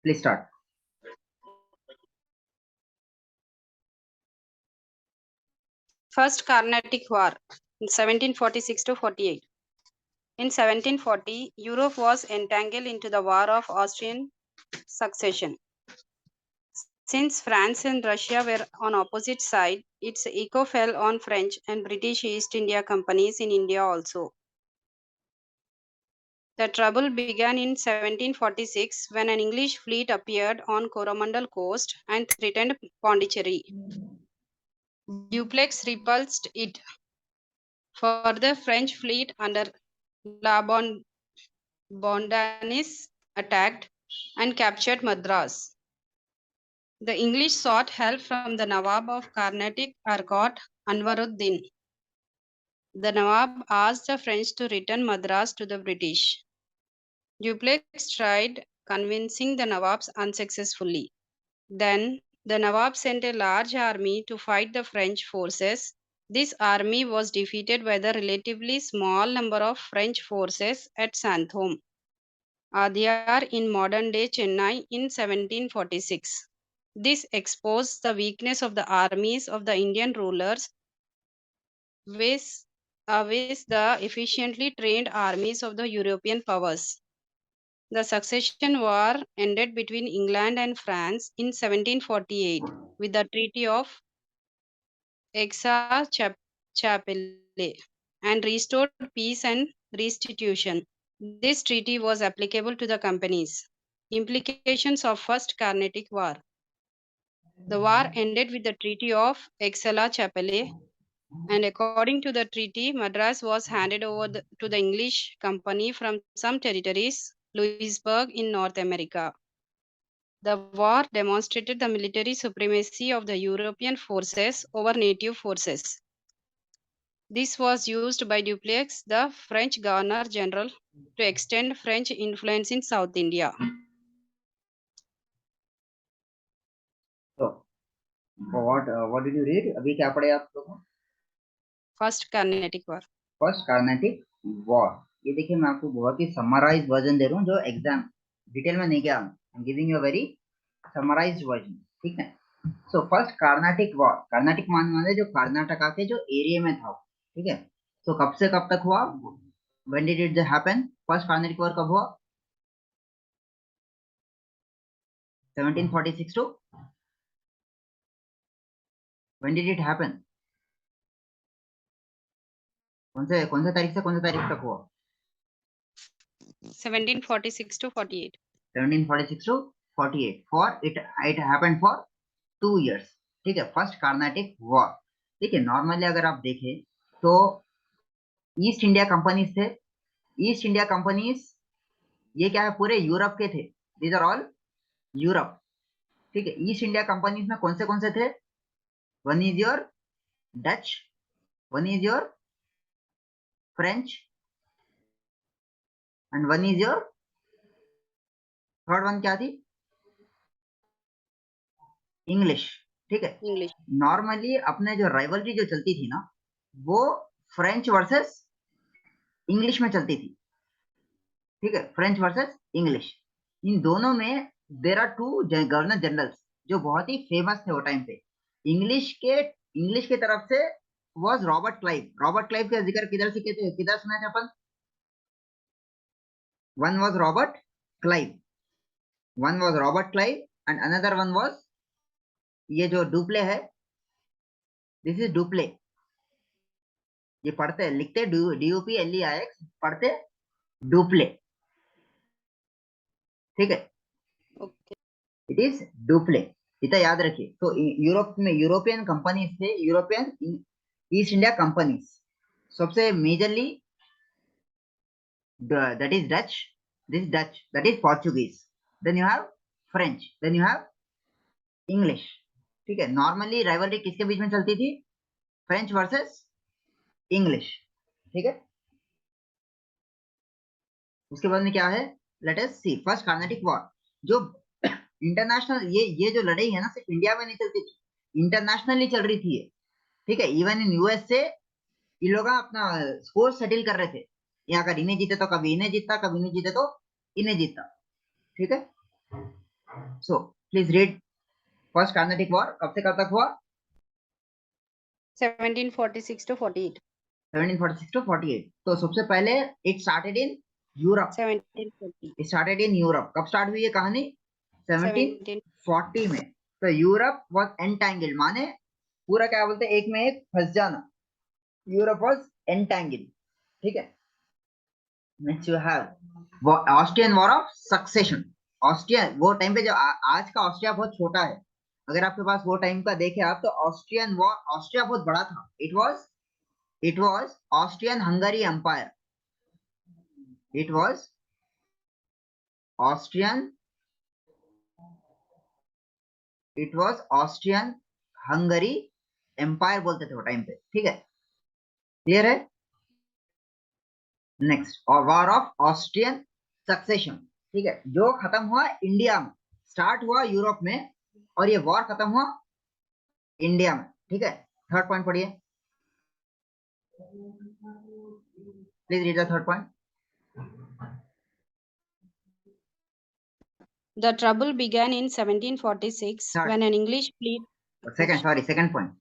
Please start. First Carnatic War, 1746 to 48. In 1740, Europe was entangled into the War of Austrian Succession. Since France and Russia were on opposite sides, its echo fell on French and British East India companies in India also. The trouble began in 1746 when an English fleet appeared on Coromandel coast and threatened Pondicherry. Dupleix repulsed it. Further, French fleet under La Bondanis attacked and captured Madras. The English sought help from the Nawab of Carnatic Arcot, Anwaruddin. The Nawab asked the French to return Madras to the British. Dupleix tried convincing the Nawabs unsuccessfully. Then the Nawab sent a large army to fight the French forces. This army was defeated by the relatively small number of French forces at Santhome, Adyar in modern-day Chennai in 1746. This exposed the weakness of the armies of the Indian rulers with the efficiently trained armies of the European powers. The succession war ended between England and France in 1748 with the Treaty of Aix-Chapelle and restored peace and restitution. This treaty was applicable to the companies. Implications of First Carnatic War. The war ended with the Treaty of Aix-la-Chapelle, and according to the treaty, Madras was handed over to the English company from some territories, Louisburg in North America. The war demonstrated the military supremacy of the European forces over native forces. This was used by Dupleix, the French Governor General, to extend French influence in South India. So, what did you read? अभी क्या पढ़े आप लोगों? First Carnatic War. First Carnatic War. ये देखिए मैं आपको बहुत ही समराइज वर्जन दे रहा हूँ जो एग्जाम डिटेल में नहीं गया हूँ. I am giving you a very summarised version. ठीक है. So first Carnatic war. Carnatic माने जो कर्नाटका के जो एरिया में था. ठीक है. सो कब से कब तक हुआ? When did it happen? First Carnatic war कब हुआ? 1746 to when did it happen? कौन से तारीख से कौन से तारीख तक हुआ? 1746 to 48. 1746 to 48. For it happened for 2 years. ठीक है. First Carnatic war. ठीक है. नॉर्मली अगर आप देखें तो ईस्ट इंडिया कंपनीज थे. ईस्ट इंडिया कंपनीज ये क्या है? पूरे यूरोप के थे. These are all Europe. ठीक है. ईस्ट इंडिया कंपनीज में कौन से थे? One is your Dutch, one is your French and one is your third one क्या थी? इंग्लिश. ठीक है. English. नॉर्मली अपने जो राइवलरी जो चलती थी ना वो फ्रेंच वर्सेस इंग्लिश में चलती थी. ठीक है. French versus English. इन दोनों में there are two governor generals जो बहुत ही फेमस थे वो टाइम पे. इंग्लिश के तरफ से was Robert Clive. Robert Clive का जिक्र किधर सीखे थे? किधर सुना थे अपन? One was Robert Clive. One was Robert Clive and another one was ये जो डुप्ले है. This is Dupleix. ये पढ़ते लिखते DUPLEIX पढ़ते डुप्ले. ठीक है. Okay. It is Dupleix. इतना याद रखिए. तो यूरोप में यूरोपियन कंपनीज थे. यूरोपियन ईस्ट इंडिया कंपनीज सबसे majorly that is Dutch. This Dutch, that is Portuguese. Then you have French. Then you have English. ठीक है. नॉर्मली राइवलरी किसके बीच में चलती थी? French versus English. ठीक है. उसके बाद में क्या है? लेट अस सी फर्स्ट कार्नाटिक वॉर. जो इंटरनेशनल ये जो लड़ाई है ना सिर्फ इंडिया में नहीं चलती थी, इंटरनेशनली चल रही थी. ठीक है. इवन इन यूएस से ये लोग अपना स्कोर सेटल कर रहे थे. ये अगर इन्हें जीते तो कभी इन्हें जीतता, कभी इन्हें जीते तो इन्हें जीतता. ठीक है. So please read first Carnatic war कब से कब तक हुआ? 1746 to 48. 1746 to 48. तो सबसे पहले it started in Europe. 1740. Started in Europe. कब स्टार्ट हुई ये कहानी? 17. 1740 में. तो यूरोप वाज एंटैंगल्ड, माने पूरा क्या बोलते हैं, एक में एक फंस जाना. Europe was entangled. ठीक है. Next you have Austrian war of succession. Austria वो टाइम पे जो आज का ऑस्ट्रिया बहुत छोटा है. अगर आपके पास वो टाइम का देखे आप, तो ऑस्ट्रियन वॉर, ऑस्ट्रिया बहुत बड़ा था. It was Austrian Hungary empire. It was Austrian it was Austrian Hungary empire बोलते थे वो टाइम पे. ठीक है. क्लियर है? नेक्स्ट, और वॉर ऑफ ऑस्ट्रियन सक्सेशन. ठीक है. जो खत्म हुआ इंडिया में, स्टार्ट हुआ यूरोप में, और ये वॉर खत्म हुआ इंडिया में. ठीक है. थर्ड पॉइंट पढ़िए. Please read the third point. The trouble began in 1746 third, when an English fleet. Second point.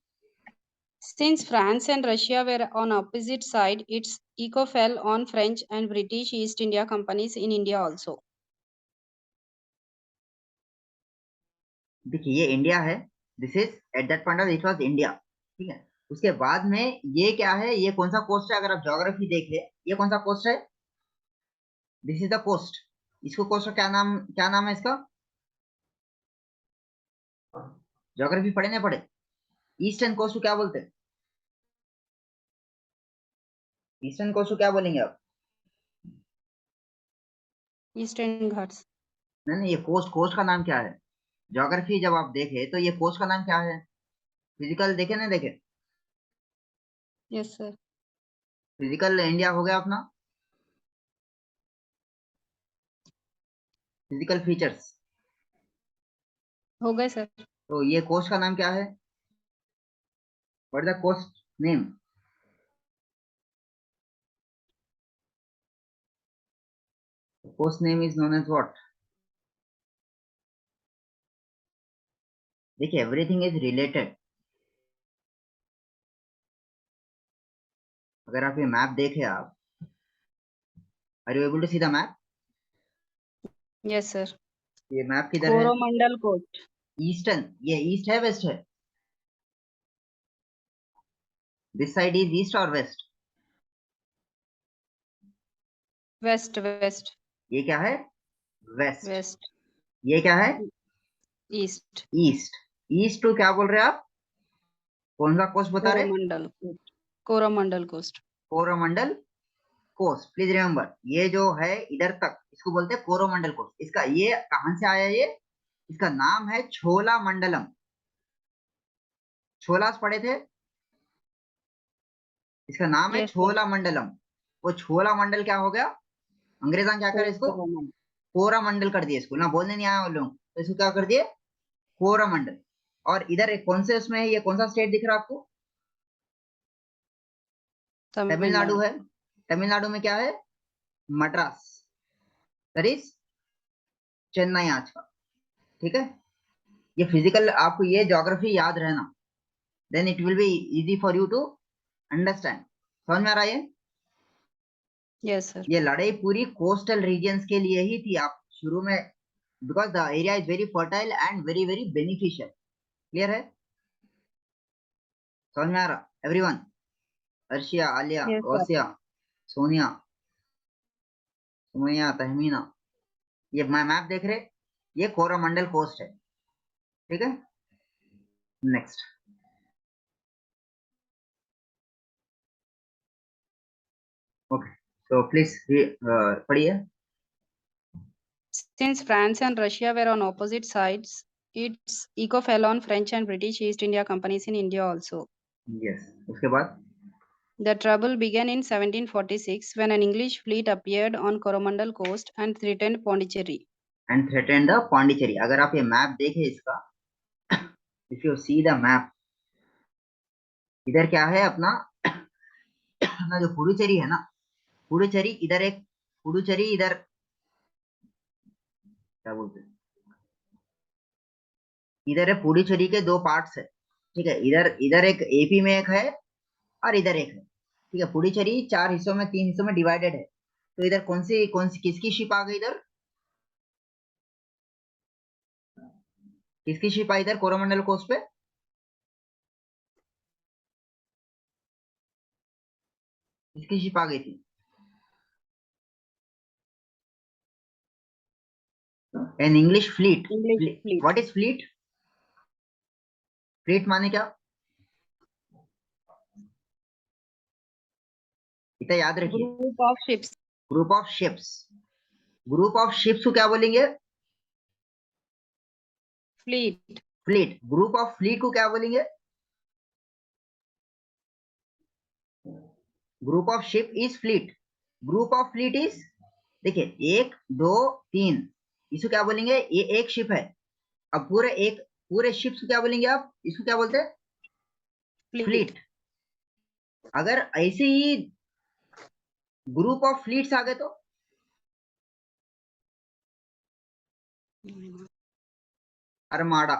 Since France and Russia were on opposite sides, its echo fell on French and British East India companies in India also. देखिए ये India है. This is eight that point of it was India. ठीक है. उसके बाद में ये क्या है, ये कौन सा कोस्ट है? अगर आप ज्योग्राफी देखे, ये कौन सा कोस्ट है? This is the coast. इसको कोस्ट का क्या नाम है इसका? ज्योग्राफी पढ़े ना पढ़े? ईस्टर्न कोस्ट को क्या बोलते हैं? ईस्टर्न कोस्ट को क्या बोलेंगे आप? Eastern Ghats. नहीं नहीं, ये कोस्ट का नाम क्या है? ज्योग्राफी जब आप देखे तो ये कोस्ट का नाम क्या है? फिजिकल देखे ना देखे? Yes, sir. फिजिकल इंडिया हो गया अपना. Physical features. हो गए सर. तो ये कोस्ट का नाम क्या है? What the coast name? Coast name is known as what? देखिए एवरीथिंग इज रिलेटेड. अगर आप ये मैप देखे आप, are you able to see the map? Yes, sir. ये मैप किधर है? Coromandel Coast. ईस्टर्न. ये ईस्ट है वेस्ट है? दिस साइड इज ईस्ट और वेस्ट? West, West, ये क्या है? वेस्ट. West, ये क्या है? East. ईस्ट. ईस्ट टू क्या बोल रहे हैं आप? कौन सा कोस्ट बता रहे? Coromandel Coast. Coromandel Coast. Coromandel coast. Please remember, ये जो है इधर तक इसको बोलते हैं कोरोमंडल कोस्ट. इसका ये कहां से आया? ये इसका नाम है छोला मंडलम. छोलास पढ़े थे? इसका नाम है Yes, sir. छोला मंडलम. वो छोला मंडल क्या हो गया? अंग्रेजा क्या करे इसको? Coromandel. कोरा मंडल कर दिए इसको. ना बोलने नहीं आया वो लोग, तो इसको क्या कर दिए? कोरा मंडल. और इधर एक कौन से उसमें है, ये कौन सा स्टेट दिख रहा है आपको? Tamil Tamil Nadu Nadu. है. तमिलनाडु में क्या है? मद्रास. दैट इज चेन्नई आज का. ठीक है. ये फिजिकल, आपको ये ज्योग्राफी याद रहना, then it will be easy for you to understand. समझ में आ रहा है? Yes, sir. ये लड़ाई पूरी कोस्टल रीजन्स के लिए ही थी. आप शुरू में, because the area is very fertile and very very beneficial. Clear है? समझ में आ रहा everyone? Arshiya, Aliya, Yes, sir. Gausiya, Sonia, Sumaiya, Tahmina, ये मैप देख रहे? ये कोरोमंडल कोस्ट है. ठीक है. नेक्स्ट. ओके. सो प्लीज पढ़िए. Since France and Russia were on opposite sides, its echo fell on French and British East India companies in India also. Yes. उसके बाद The trouble began in 1746 when an English fleet appeared on Coromandel Coast and threatened Pondicherry. And threatened the Pondicherry. अगर आप ये map देखें इसका, if you see the map, इधर क्या है अपना? अपना जो पुडुचेरी है ना, पुडुचेरी इधर एक, पुडुचेरी इधर क्या बोलते हैं, इधर है पुडुचेरी के दो पार्ट्स है, ठीक है। इधर इधर एक एपी में एक है और इधर एक है, ठीक है। पुडुचेरी चार हिस्सों में, तीन हिस्सों में डिवाइडेड है। तो इधर कौन सी किसकी शिप आ गई इधर? किसकी शिप आई इधर कोरोमंडल कोस्ट पे? किसकी शिप आ गई थी? An English fleet. English fleet. What is fleet? Fleet माने क्या? इतना याद रखिए। Group of ships. Group of ships. Group of ships को क्या बोलेंगे? Fleet. Fleet. Group of fleet को क्या बोलेंगे? Group of ship is fleet. Group of fleet is, देखिए, एक दो तीन, इसको क्या बोलेंगे? ये एक शिप है। अब पूरे शिप्स को क्या बोलेंगे आप? इसको क्या बोलते हैं? Fleet. फ्लीट। अगर ऐसे ही ग्रुप ऑफ फ्लीट्स आ गए तो अरमाडा।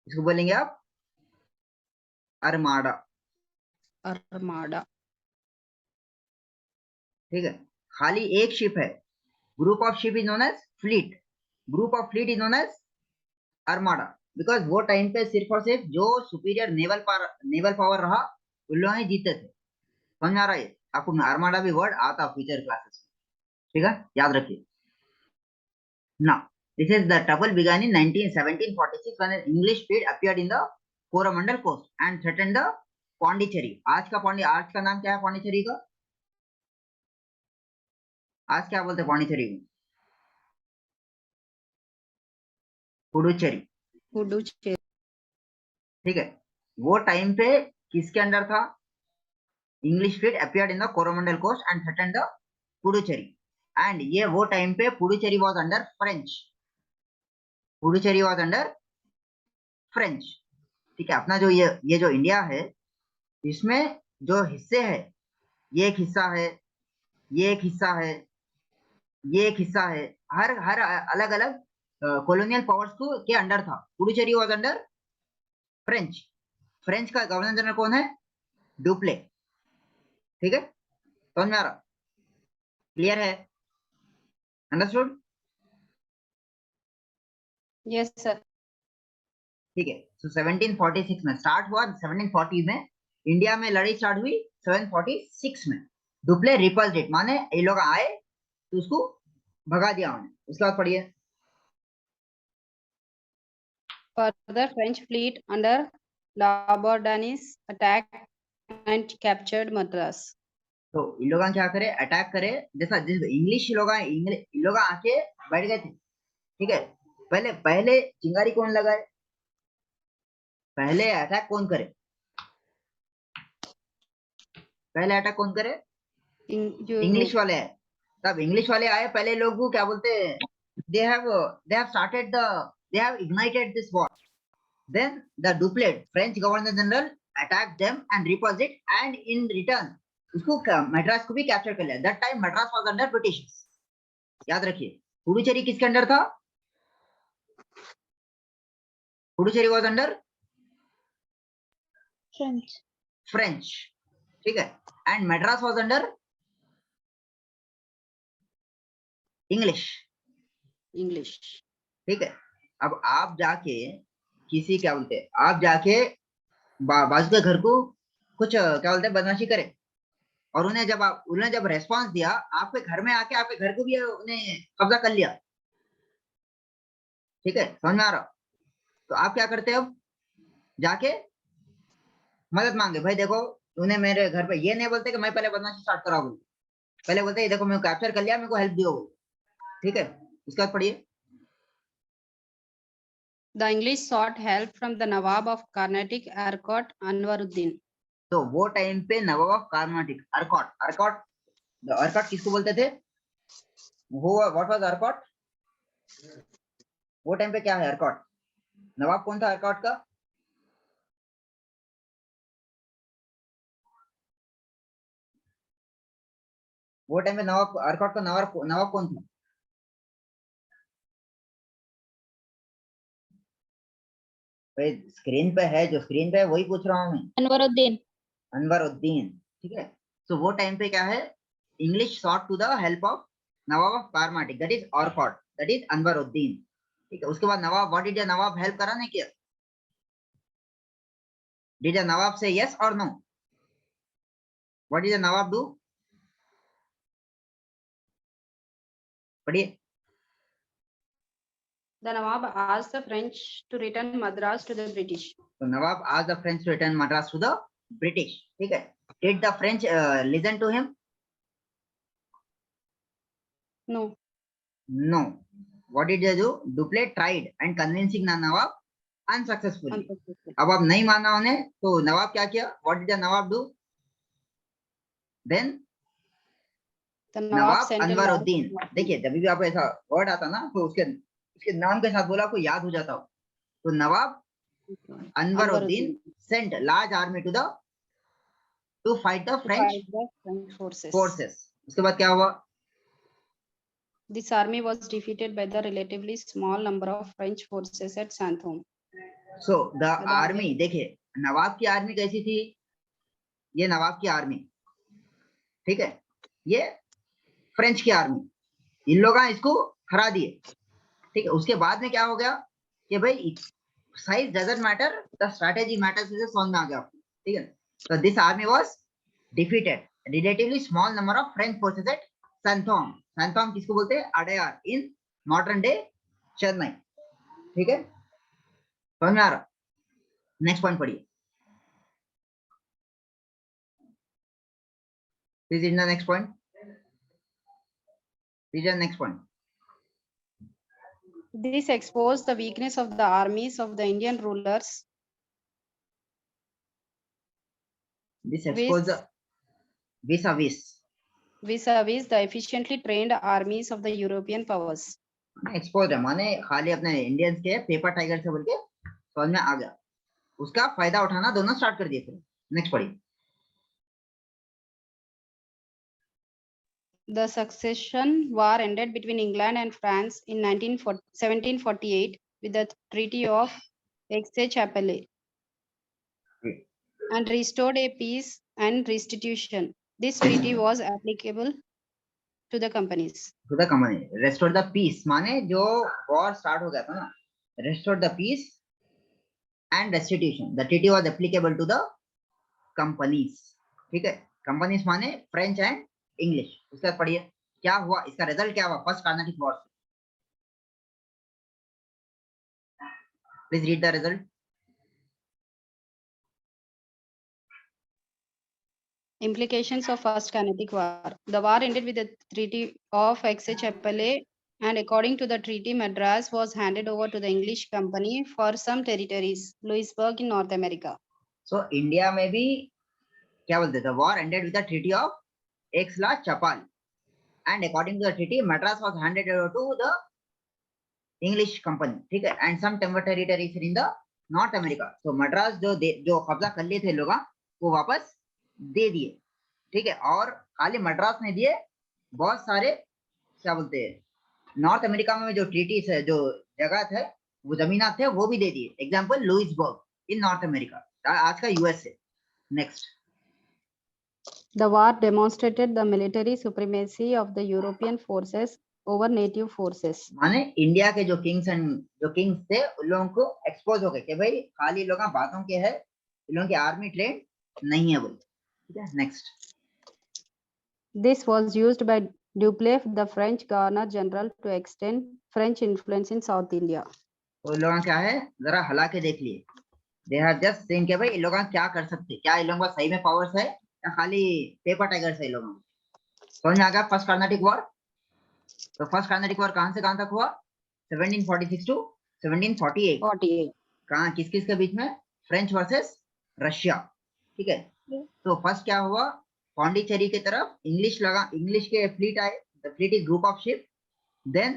इसको बोलेंगे आप अरमाडा, Armada. ठीक है। खाली एक शिप है। Group of ship is known as fleet. Group of fleet is known as armada. Because वो टाइम पे सिर्फ और सिर्फ जो सुपीरियर नेवल पावर रहा, उन लोगों ने जीते थे। समझ आ रहा है? आपको अरमाडा भी वर्ड आता फ्यूचर क्लासेस में, ठीक है, याद रखिए ना। This is the trouble began in 1746 when an English fleet appeared in the Coromandel coast and threatened the Pondicherry. आज का नाम क्या है पौंडीचेरी का? आज क्या बोलते हैं पौंडीचेरी को? पुडुचेरी, Puducherry. ठीक है। वो टाइम पे किसके अंडर था? English fleet appeared in the Coromandel coast and threatened the Puducherry. And ये वो टाइम पे Puducherry was under French. Puducherry was under French, ठीक है। अपना जो ये जो इंडिया है, इसमें जो हिस्से है, ये एक हिस्सा है, ये एक हिस्सा है, ये एक हिस्सा है। हर हर अलग अलग कॉलोनियल पावर्स को के अंडर था। Puducherry was under French. French का गवर्नर जनरल कौन है? डुप्ले, ठीक है। समझ में आ रहा? क्लियर है? अंडरस्टूड? Yes, sir. ठीक है। सो 1746 में स्टार्ट हुआ, 1740 में इंडिया में लड़ाई स्टार्ट हुई। 746 में डुप्ले रिपल्स इट, माने ये लोग आए तो उसको भगा दिया उन्होंने। उसके बाद पढ़िए। Further, French fleet under Labourdonnais attacked and captured Madras. तो इन लोग क्या करे? अटैक करे। जैसा जिस इंग्लिश लोग इन लोग आके बैठ गए थे, ठीक है। पहले पहले चिंगारी कौन लगाए? पहले अटैक कौन करे? पहले अटैक कौन करे? इंग्लिश वाले आए। तब इंग्लिश वाले आए, पहले लोग को क्या बोलते हैं? They have started the they have ignited this war. Then the Dupleix French governor general attack them and repulse it, and in return उसको मद्रास को भी कैप्चर कर लिया। That time Madras was under British. याद रखिए, पुडुचेरी किसके अंडर था? Puducherry was under French. French, ठीक है। And Madras was under English, English. ठीक है। अब आप जाके किसी क्या बोलते हैं, आप जाके बाजू के घर को कुछ क्या बोलते हैं बदमाशी करे, और उन्हें जब रेस्पॉन्स दिया, आपके घर में आके आपके घर को भी उन्हें कब्जा कर लिया, ठीक है। समझ में आ रहा? तो आप क्या करते हो? अब जाके मदद मांगे, भाई देखो उन्हें मेरे घर पे, ये नहीं बोलते कि मैं पहले बदमाशी स्टार्ट करा बोल, पहले बोलते ये देखो मैं कैप्चर कर लिया, मेरे को हेल्प दियो बोल, ठीक है। उसके बाद पढ़िए। The English sought help from the Nawab of Carnatic, Arcot Anwaruddin. तो वो टाइम पे नवाब ऑफ कर्नाटक अर्कॉट, अर्कॉट किसको बोलते थे? वो व्हाट वाज अर्कॉट? वो टाइम पे क्या है अर्कॉट? नवाब कौन था अर्कॉट का? वो टाइम पे नवाब अर्कॉट का नवाब कौन था? स्क्रीन पे है, जो स्क्रीन पे है वही पूछ रहा हूँ मैं। अनवरुद्दीन। अनवरुद्दीन, ठीक है। सो वो टाइम पे क्या है, English sought to the help of Nawab of Carnatic, that is Arcot, that is Anwaruddin, ठीक है। उसके बाद Nawab, what did the Nawab help करा नहीं किया? डिड द नवाब से यस और no? What did the Nawab do? पढ़िए। The Nawab asked the French to return Madras to the British. तो नवाब asked the French to return Madras to the British, ठीक है। Did the French listen to him? No. No. What did they do? Dupleix tried and convincing the Nawab unsuccessfully. Unsuccessful. अब आप नहीं माना उन्हें, तो नवाब क्या किया? What did the Nawab do? Then The Nawab Nawab sent a Anwaruddin, large- देखिए जब भी आपको ऐसा वर्ड आता ना, तो उसके नाम के साथ बोला आपको याद हो जाता हो। तो नवाब Anwaruddin sent large army to fight the to French fight the French forces. forces. उसके बाद क्या हुआ? This army was defeated by the relatively small number of French forces at Santhome. So the army, देखिए नवाब की आर्मी कैसी थी? ये नवाब की आर्मी, ठीक है, ये फ्रेंच की आर्मी, इन लोगों ने इसको हरा दिए, ठीक है। उसके बाद में क्या हो गया कि भाई size doesn't matter, the strategy matters, इसे समझ में आ गया आपको, ठीक है। तो this army was defeated relatively small number of French forces eight Santhome. Santhome किसको बोलते हैं? Adyar in modern day Chennai, ठीक है। समझ में आ रहा? नेक्स्ट पॉइंट पढ़िए, please read the next point. Read the next point. This exposed the weakness of the armies of the Indian rulers. This exposed the vis-a-vis vis-a-vis the efficiently trained armies of the European powers. Expose है माने खाली अपने Indians के paper tiger से बोल के समझ में आ गया, उसका फायदा उठाना दोनों स्टार्ट कर दिए थे। नेक्स्ट पढ़िए। The succession war ended between England and France in 1748 with the Treaty of Aix-la-Chapelle and restored a peace and restitution. This treaty was applicable to the companies. To the company, restore the peace माने जो war start हो गया था ना, restore the peace and restitution, the treaty was applicable to the companies, ठीक है। Companies माने French and English. उसके बाद पढ़िए क्या हुआ, इसका रिजल्ट क्या हुआ फर्स्ट कार्नाटिक वॉर से। Please read the result. Implications of First Carnatic War. The war ended with the Treaty of Aix-la-Chapelle, and according to the treaty, Madras was handed over to the English company for some territories, Louisburg in North America. So India में भी क्या बोलते थे, war ended with the treaty of Aix-la-Chapelle, and according to the treaty, Madras was handed over to the English company, ठीक है, and some timber territories in the North America. So Madras जो कब्जा कर लिए थे लोग, वो वापस दे दिए, ठीक है। और खाली मद्रास नहीं दिए, बहुत सारे क्या बोलते हैं नॉर्थ अमेरिका में जो ट्रीटीज है, जो जगह थे, वो जमीना थे, वो भी दे दिए। एग्जांपल लुइसबर्ग इन नॉर्थ अमेरिका, आज का USA. Next. The war demonstrated the military supremacy of the European forces over native forces. माने इंडिया के जो किंग्स थे, उन लोगों को एक्सपोज हो गए कि भाई खाली लोग बातों के हैं, इन लोगों की आर्मी ट्रेन नहीं है बोल, ठीक है। Next. This was used by Dupleix, the French Governor General, to extend French influence in South India. तो इन लोगों क्या है, जरा हला के देख लिए, दे हैव जस्ट सीन के भाई इन लोगों क्या कर सकते, क्या इन लोगों का सही में पावर्स है या खाली पेपर टाइगर्स है इन लोगों को। समझ में आ गया फर्स्ट कार्नाटिक वॉर। तो फर्स्ट कार्नाटिक वॉर कहां से कहां तक हुआ? 1746 टू 1748। 48. कहां किस किस के बीच में? फ्रेंच वर्सेस रशिया, ठीक है। तो फर्स्ट क्या हुआ, पौंडीचेरी की तरफ इंग्लिश के फ्लीट आए, the fleet is group of ship. Then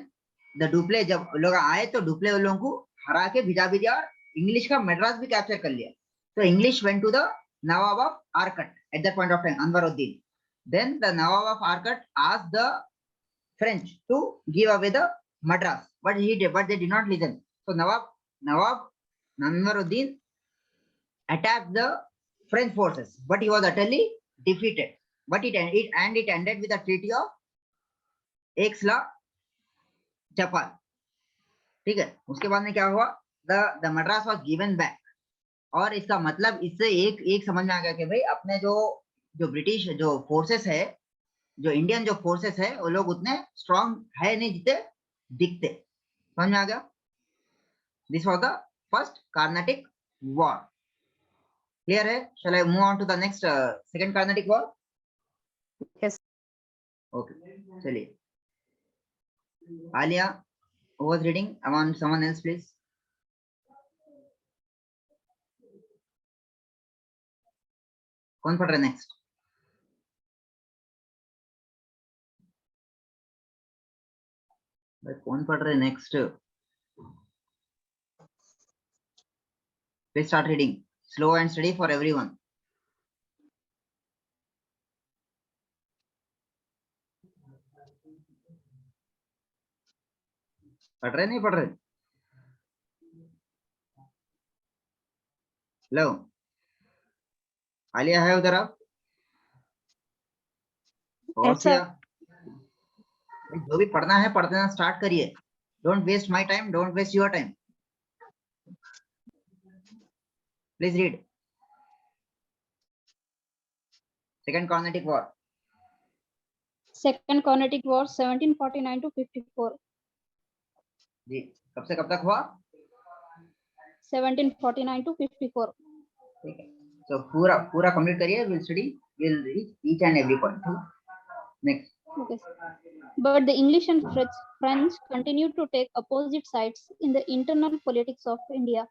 the Dupleix, जब लोग आए तो डुप्ले उन लोगों को हरा के भिजा भी दिया, और इंग्लिश का मद्रास भी कैप्चर कर लिया। तो English went to the Nawab of Arcot at that point of time, Anwaruddin. Then the Nawab of Arcot asked the French to give away the Madras, but they did not listen. So Nawab Anwaruddin attacked the French forces, but he was utterly defeated. But it ended with the Treaty of Aix-la-Chapelle. ठीक है, उसके बाद में क्या हुआ? The Madras was given back. और इसका मतलब इससे एक समझ में आ गया कि भाई अपने जो ब्रिटिश जो फोर्सेस है, जो इंडियन जो फोर्सेस है, वो लोग उतने स्ट्रांग है नहीं जितने दिखते। समझ में आ गया? This was the first Carnatic war. Clear है? Shall I move on to the next second Carnatic war? Yes. Okay, चलिए। Alia was reading. I want someone else, please. कौन पढ़ रहा है नेक्स्ट? भाई कौन पढ़ रहे next? Please start reading. Slow and steady for everyone. पढ़ रहे नहीं पढ़ रहे? हेलो आलिया, है उधर आप? और Yes, sir. जो भी पढ़ना है पढ़ देना स्टार्ट करिए। Don't waste my time, don't waste your time. Please read second Carnatic war. Second Carnatic War 1749 to 54. जी, कब से कब तक हुआ? 1749 to 54. ठीक है, तो पूरा कंप्लीट करिए। Will study, will reach each and every point. Next. Okay. But the English and French continued to take opposite sides in the internal politics of India.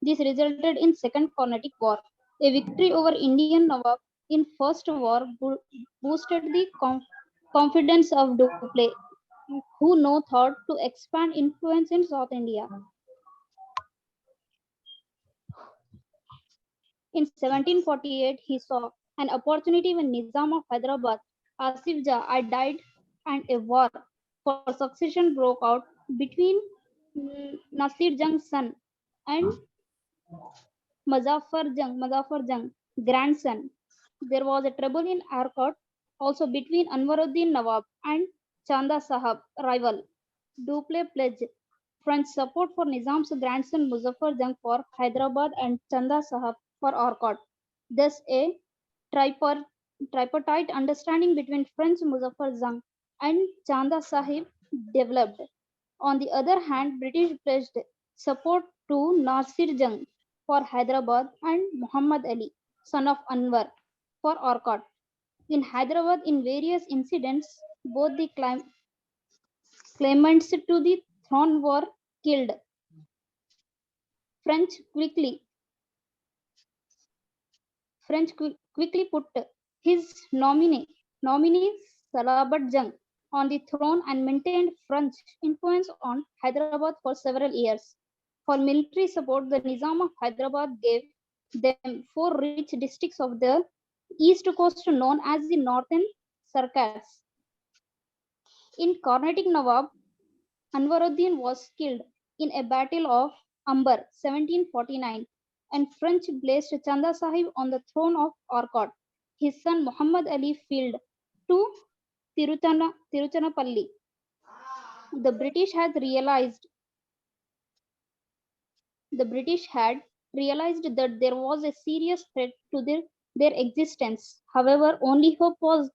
This resulted in Second Carnatic War. A victory over Indian Nawab in First War boosted the confidence of Dupleix, who now thought to expand influence in South India. In 1748, he saw an opportunity when Nizam of Hyderabad, Asif Jah, died and a war for succession broke out between Nasir Jang's son and Muzaffar Jang, grandson. There was a trouble in Arcot also between Anwaruddin Nawab and Chanda Sahab, rival. Dupleix pledged French support for Nizam's grandson Muzaffar Jang for Hyderabad and Chanda Sahab for Arcot. Thus, a tripartite understanding between French Muzaffar Jang and Chanda Sahib developed. On the other hand, British pledged support to Nasir Jang for Hyderabad and Muhammad Ali, son of Anwar, for Arcot. In Hyderabad, in various incidents, both the claimants to the throne were killed. French quickly put his nominee Salabat Jung on the throne and maintained French influence on Hyderabad for several years. For military support, the Nizam of Hyderabad gave them 4 rich districts of the east coast known as the Northern Circus. In Carnatic Nawab, Anwaruddin was killed in a battle of Amber 1749 and French placed Chanda Sahib on the throne of Arcot. His son Muhammad Ali fled to Tiruchanappalli. The British had realized that there was a serious threat to their existence. However, only hope was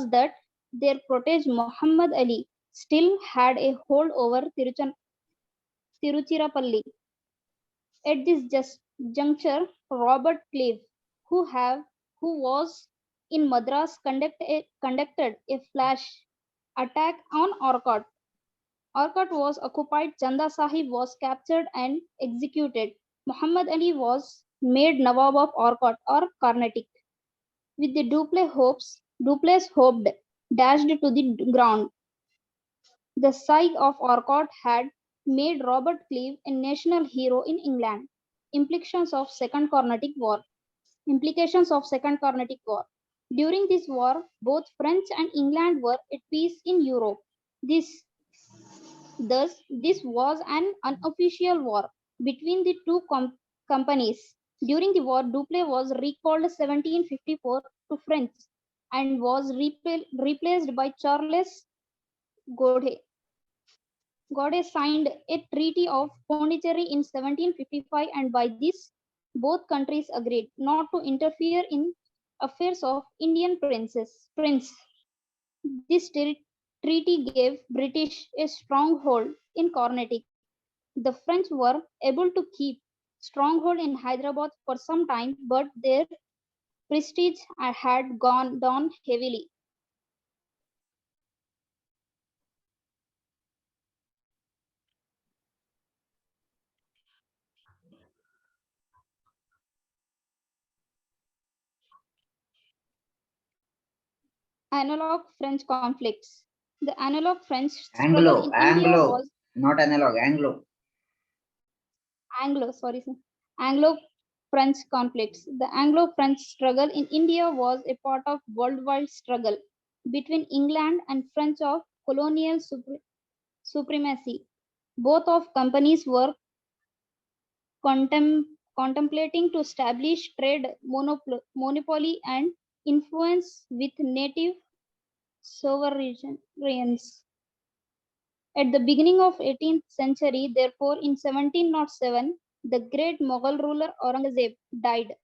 that their protege Muhammad Ali still had a hold over Tiruchirappalli. At this juncture, Robert Clive, who was in Madras, conducted a flash attack on Arcot. Arcot was occupied, Chanda Sahib was captured and executed. Muhammad Ali was made Nawab of Arcot or Carnatic. With the Dupleix hoped dashed to the ground. The siege of Arcot had made Robert Clive a national hero in England. Implications of Second Carnatic War. During this war, both France and England were at peace in Europe. This was an unofficial war. between the two companies. During the war, Dupleix was recalled 1754 to France and was replaced by Charles Godey. Godey signed a Treaty of Pondicherry in 1755, and by this, both countries agreed not to interfere in affairs of Indian prince. This treaty gave British a stronghold in Carnatic. The French were able to keep stronghold in Hyderabad for some time, but their prestige had gone down heavily. Analog French conflicts. The analog French struggle in India was not analog, Anglo. Anglo-French conflicts. The Anglo-French struggle in India was a part of worldwide struggle between England and French of colonial supremacy. Both of companies were contemplating to establish trade monopoly and influence with native sovereigns. At the beginning of 18th century, therefore, in 1707, the great Mughal ruler Aurangzeb died.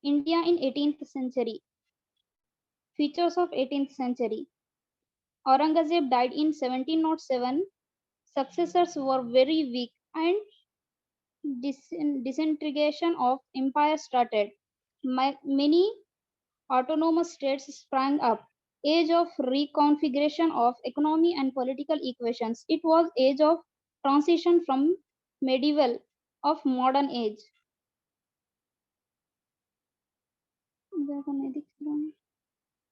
India in 18th century. Features of 18th century. Aurangzeb died in 1707. Successors were very weak and disintegration of empire started. Many autonomous states sprang up. Age of reconfiguration of economy and political equations. It was age of transition from medieval of modern age.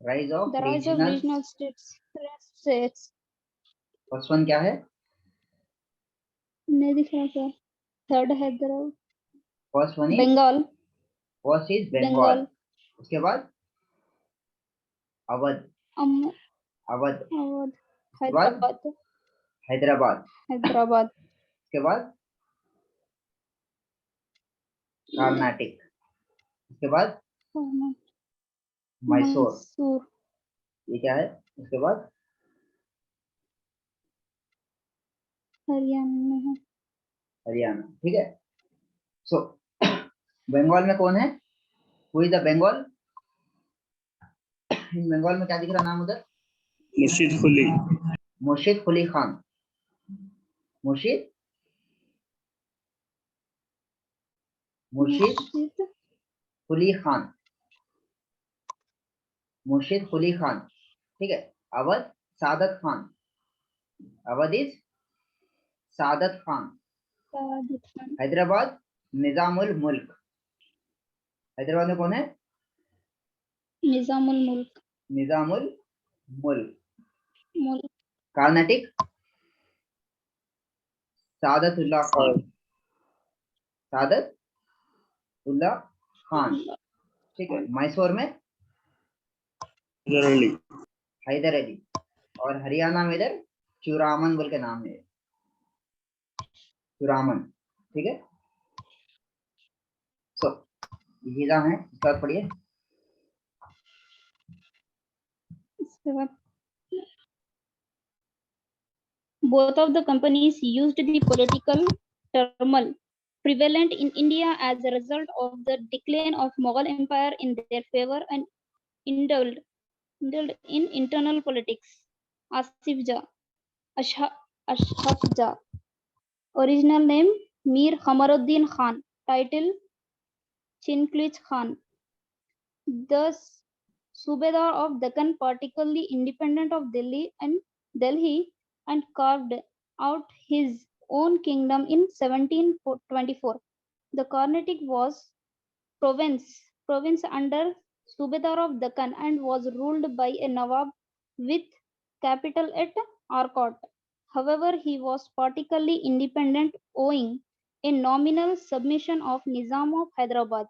Rise of The rise of regional states. First one क्या है? नहीं दिख रहा sir. Third Hyderabad. First one Bengal. First is Bengal. उसके बाद अवध. अवध. हैदराबाद. हैदराबाद. उसके बाद कर्नाटक. उसके बाद मैसूर. ये क्या है? उसके बाद हरियाणा. ठीक है. सो बंगाल में कौन है? Who is the Bengal? Bengal में क्या दिख रहा नाम उधर? मुर्शिद कुली खान. मुर्शिद कुली खान. ठीक है. अवध सादत खान. अवध इज सादत खान. हैदराबाद निजामुल मुल्क. हैदराबाद में कौन है? निजामुल मुल्क. कर्नाटक सादतुल्ला खान. ठीक है. मैसूर में हैदर अली. और हरियाणा में इधर चुरामन बोल के नाम है. चुरामन. ठीक है. सो ये है. इसके बाद पढ़िए. Both of the companies used the political turmoil prevalent in India as a result of the decline of Mughal Empire in their favor and indulged in internal politics. Asif Jah, Ashfaq Jah, original name Mir Kamaruddin Khan, title Chinchlish Khan, the Subedar of Deccan, particularly independent of Delhi and carved out his own kingdom in 1724. The Carnatic was province under Subedar of Deccan and was ruled by a Nawab with capital at Arcot. However, he was particularly independent owing a nominal submission of Nizam of Hyderabad.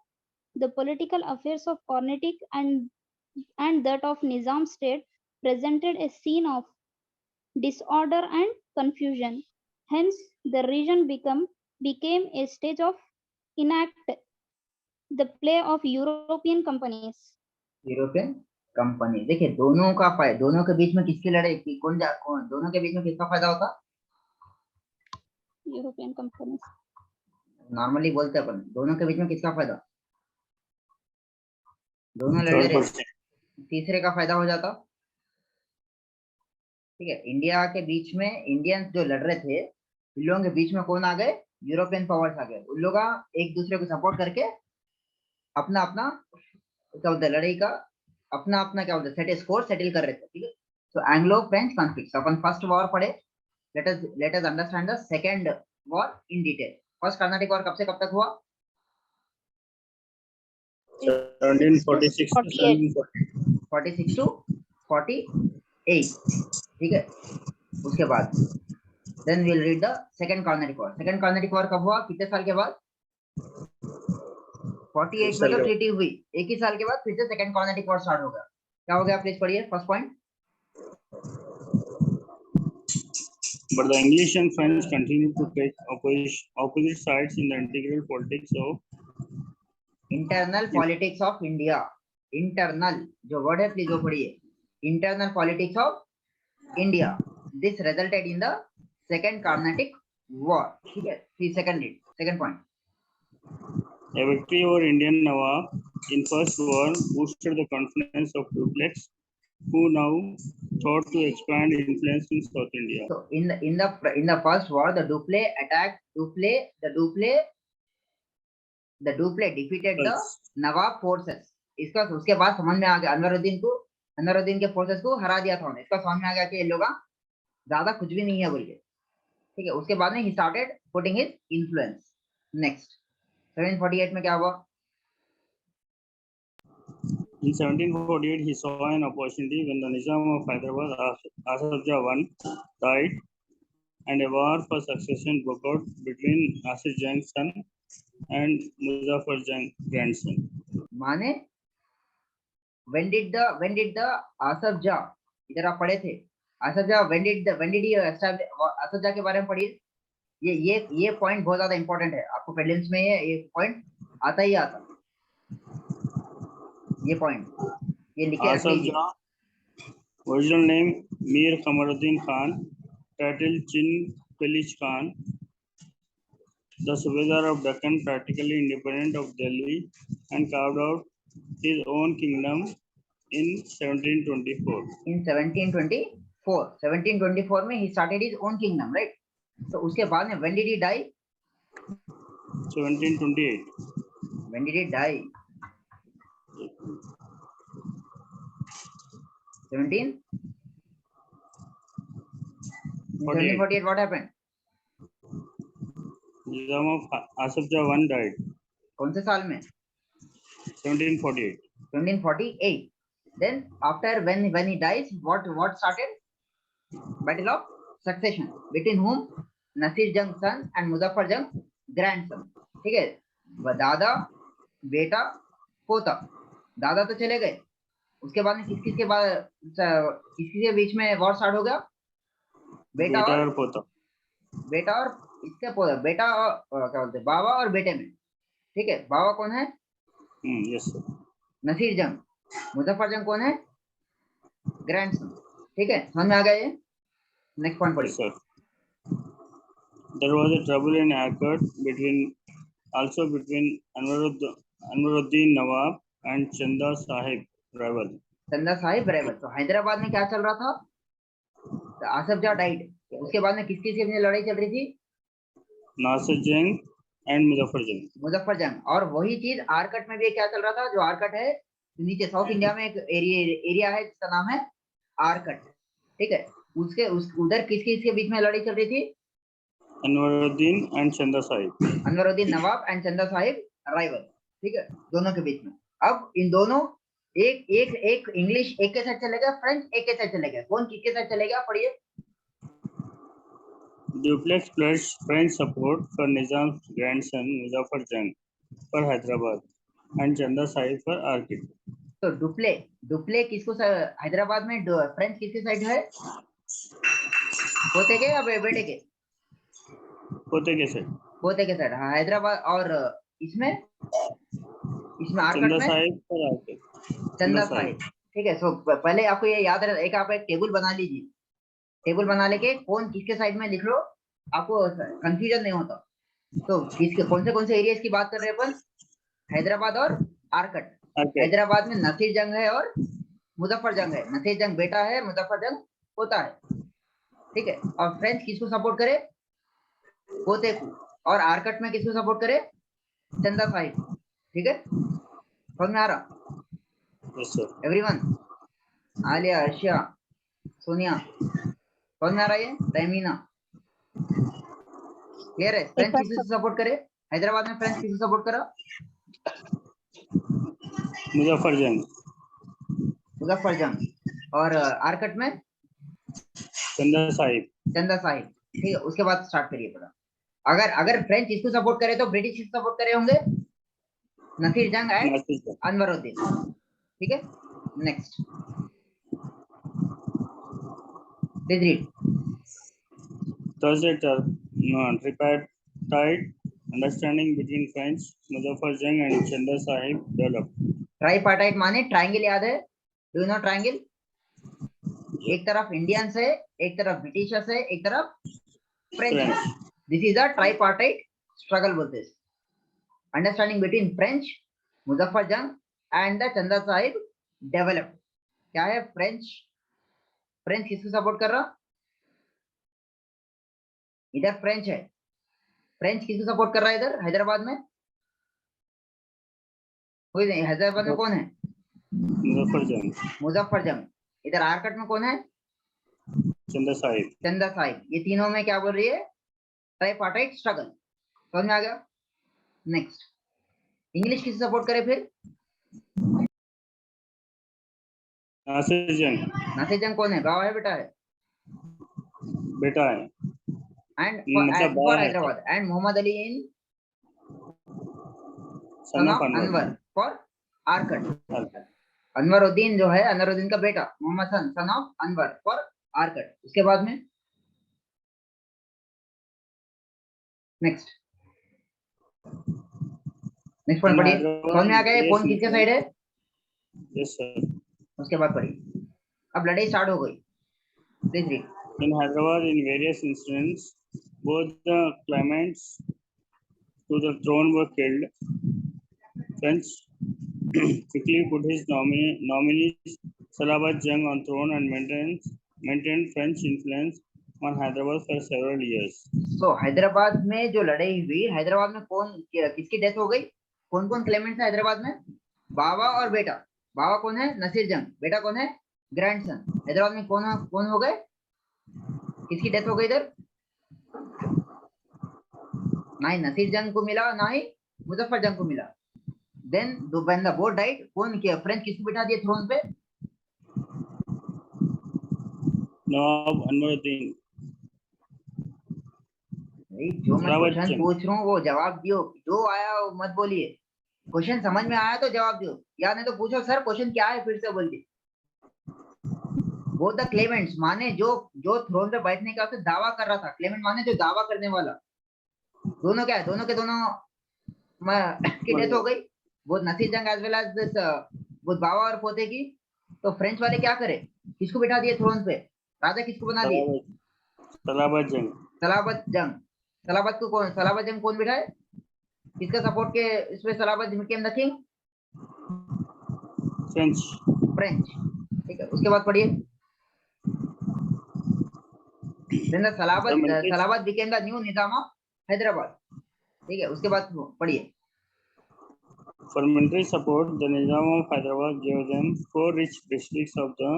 The political affairs of Carnatic and that of Nizam state presented a scene of disorder and confusion. Hence, the region became a stage of enact the play of European companies. European company. देखिए दोनों के बीच में किसकी लड़ाई की कौन दोनों के बीच में किसका फायदा होता? European companies. नॉर्मली बोलते हैं अपन, दोनों के बीच में किसका फायदा? दोनों लड़ रहे, तीसरे का फायदा हो जाता। ठीक है, इंडिया के बीच में इंडियंस जो लड़ रहे थे, इन लोगों के बीच में कौन आ गए? यूरोपियन पावर्स आ गए। उन लोग एक दूसरे को सपोर्ट करके अपना अपना क्या बोलते हैं, लड़ाई का अपना अपना क्या बोलते हैं, स्कोर सेटल कर रहे थे। ठीक है, तो एंग्लो फ्रेंच कॉन्फ्लिक्ट, अपन फर्स्ट वॉर पढ़े। Let us understand the second war in detail. First Carnatic war कब से कब तक हुआ? 1746 to 46 to 48। ठीक है, उसके बाद then we will read the second Carnatic war. Second Carnatic war कब हुआ, कितने साल के बाद? 48 में तो ट्रीटी हुई, एक ही साल के बाद फिर से सेकंड कर्नाटिक वॉर स्टार्ट हो गया। क्या हो गया, प्लीज पढ़िए first point. But the English and French continued to take opposite sides in the integral politics of internal politics of India. Internal जो वर्ड है प्लीज वो पढ़िए, internal politics of India. This resulted in the second Carnatic war. ठीक है, second point. a victory over Indian Nawab in first war boosted the confidence of Dupleix, who now thought to expand influence in South India. So in the first war, the Dupleix attacked the Dupleix defeated the Nawab forces. इसका उसके बाद समझ में आ गया, अनवरुद्दीन के forces को हरा दिया था उन्हें। इसका समझ में आ गया कि ये लोग ज्यादा कुछ भी नहीं है बोल के। ठीक है, उसके बाद में he started putting his influence. Next 1748 में क्या हुआ? In 1748, he saw an opportunity when the Nizam of Hyderabad, Asaf Jah I, died, and a war for succession broke out between Nasir Jang's son and Muzaffar Jang grandson. माने when did the Asaf Jah, इधर आप पढ़े थे Asaf Jah, when did he establish? Asaf Jah के बारे में पढ़िए। ये पॉइंट बहुत ज्यादा इंपॉर्टेंट है, आपको प्रीलिम्स में ये पॉइंट आता ही आता। ये पॉइंट ये लिखे रख लीजिए। Original name Mir Kamaruddin Khan, title Chin Pilich Khan, the Subedar of Deccan, practically independent of Delhi, and carved out his own kingdom in 1724. In 1724 में he started his own kingdom, right? तो उसके बाद में when did he die? 1728. When did he die? 1748. What happened? Nizam of Asaf Jah I died. कौन से साल में? 1748. 1748. Then after when he dies, what started? Battle of succession between whom? Nasir Jang's son and Muzaffar Jang's grandson. ठीक है, दादा बेटा पोता। दादा तो चले गए, उसके बाद में किसके बीच में वॉर स्टार्ट हो गया? बेटा और पोता। बेटा और इसके पोता, बेटा और क्या बोलते हैं, बाबा और बेटे में। ठीक है, बाबा कौन है? यस सर, नसीर जंग। मुजफ्फर जंग कौन है? ग्रैंडसन। ठीक है, समझ में आ गया ये? नेक्स्ट पॉइंट पढ़िए sir. There was a trouble in Arcot between Anwaruddin Nawab and Chanda Sahib rival. चंदा साहिब राइवल। तो हैदराबाद में क्या चल रहा था? तो आसफ जाह डाइड, उसके बाद में किसकी लड़ाई चल रही थी? नासिर जंग एंड मुजफ्फर जंग। और वही चीज आरकट में भी क्या चल रहा था? जो आरकट है नीचे साउथ इंडिया में एक एरिया है जिसका नाम है आरकट। ठीक है, उधर किसके बीच में लड़ाई चल रही थी? अनवरुद्दीन एंड चंदा साहिब, अनवरुद्दीन नवाब एंड चंदा साहिब राइवल। ठीक है, दोनों के बीच में। अब इन दोनों एक इंग्लिश एक के साथ चलेगा, फ्रेंच एक के साथ चलेगा। कौन किसके साथ चलेगा? पढ़िए। Dupleix pledged French support for Nizam's grandson Muzaffar Jang for Hyderabad and Chanda Sahib for Arcot. तो डुप्ले किसको हैदराबाद में फ्रेंच किसके साइड है? पोते के या बेटे के? पोते के साइड, पोते के साइड, हाँ हैदराबाद। और इसमें आरकट चंदा में साहिब और आरकट, चंदा साहिब। ठीक है, सो पहले आपको ये याद रहे, एक आप एक टेबल बना लीजिए, टेबल बना लेके कौन किसके साइड में लिख लो, आपको कंफ्यूजन नहीं होता। तो किसके कौन से एरियाज की बात कर रहे हैं अपन, हैदराबाद और आरकट। हैदराबाद में नसीर जंग है और मुजफ्फर जंग है। नसीर जंग बेटा है, मुजफ्फर जंग पोता है। ठीक है, और फ्रेंच किसको सपोर्ट करे, पोते को। और आरकट में किसको सपोर्ट करे, चंदा साहिब। ठीक है, समझ में आ रहा? Yes sir. Everyone, Alia, Arshia, Sonia, समझ में आ रहा है? तहमीना, क्लियर है? फ्रेंच किसको सपोर्ट करे, हैदराबाद में फ्रेंच किसको सपोर्ट करा, मुजफ्फर जंग, मुजफ्फर जंग। और आरकट में चंदा साहिब, चंदा साहिब। ठीक है, उसके बाद स्टार्ट करिए पढ़ा। अगर फ्रेंच इसको सपोर्ट करे तो ब्रिटिश किसको सपोर्ट करे होंगे, नसीर जंग एंड अनवरुद्दीन। ठीक है, next please read. Thursday tripartite understanding between French, Muzaffar Jang and Chanda Sahib developed. Tripartite माने ट्रायंगल, याद है? Do you know triangle? एक तरफ इंडियंस है, एक तरफ ब्रिटिशर्स है, एक तरफ फ्रेंच है। This is a tripartite struggle बोलते हैं। अंडरस्टैंडिंग बिटवीन फ्रेंच, मुजफ्फर जंग एंड द चंदा साहिब डेवलप। क्या है? फ्रेंच किसको सपोर्ट कर रहा, इधर फ्रेंच है। फ्रेंच किसको सपोर्ट कर रहा है इधर हैदराबाद में? कोई नहीं। हैदराबाद में कौन है? मुजफ्फर जंग। मुजफ्फर जंग। इधर आरकट में कौन है? चंदा साहिब। चंदा साहिब। ये तीनों में क्या बोल रही है, ट्राइपार्टाइट स्ट्रगल। समझ में आ गया? नेक्स्ट, इंग्लिश किसे सपोर्ट करे फिर? नासिर जंग। नासिर जंग कौन है, गाँव है बेटा है? बेटा है। And for Hyderabad and Mohammed Ali in son of Anwar for Arcot. Anwaruddin जो है, अनवरुद्दीन का बेटा, Mohammed son of Anwar for Arcot. उसके बाद में नेक्स्ट पॉइंट पढ़िए। समझ में आ गया कौन किसके साइड है? Yes sir. उसके बाद पढ़िए। अब लड़ाई स्टार्ट हो गई, please read. In Hyderabad, in various incidents, both the claimants to the throne were killed. French quickly put his nominee Salabat Jung on throne and maintained French influence on Hyderabad for several years. So Hyderabad में जो लड़ाई हुई, हैदराबाद में कौन किसकी death हो गई? कौन कौन क्लेमेंट है हैदराबाद में? बाबा और बेटा। बाबा कौन है? नसीर जंग। बेटा कौन है? ग्रैंडसन। हैदराबाद में कौन हो गए? किसकी डेथ हो गई इधर? ना ही नसीर जंग को मिला, ना ही मुजफ्फर जंग को मिला। Then when the both died, कौन किया? फ्रेंच किसको बिठा दिए थ्रोन पे? नवाब अनवरुद्दीन। जो मैं क्वेश्चन पूछ रहा हूँ वो जवाब दियो, जो आया वो मत बोलिए। क्वेश्चन समझ में आया तो जवाब दियो, या नहीं तो पूछो सर क्वेश्चन क्या है, फिर से बोलिए। वो द क्लेमेंट्स माने जो थ्रोन पे बैठने का दावा कर रहा था। क्लेमेंट माने जो दावा करने वाला। दोनों क्या है? दोनों के की डेथ हो गई। वो नसीर जंग एज वेल एज दिस वो बाबा और पोते की। तो फ्रेंच वाले क्या करे? किसको बिठा दिए थ्रोन पे? राजा किसको बना दिए? सलाबत जंग। सलाबत जंग। सलाबत जंग कौन बिठाए? किसका सपोर्ट के इसमें Salabat became the king? French. ठीक है, उसके बाद पढ़िए। Then the Salabat became the new Nizam of Hyderabad. ठीक है, उसके बाद पढ़िए। For military support, the Nizam of Hyderabad gave them 4 rich districts of the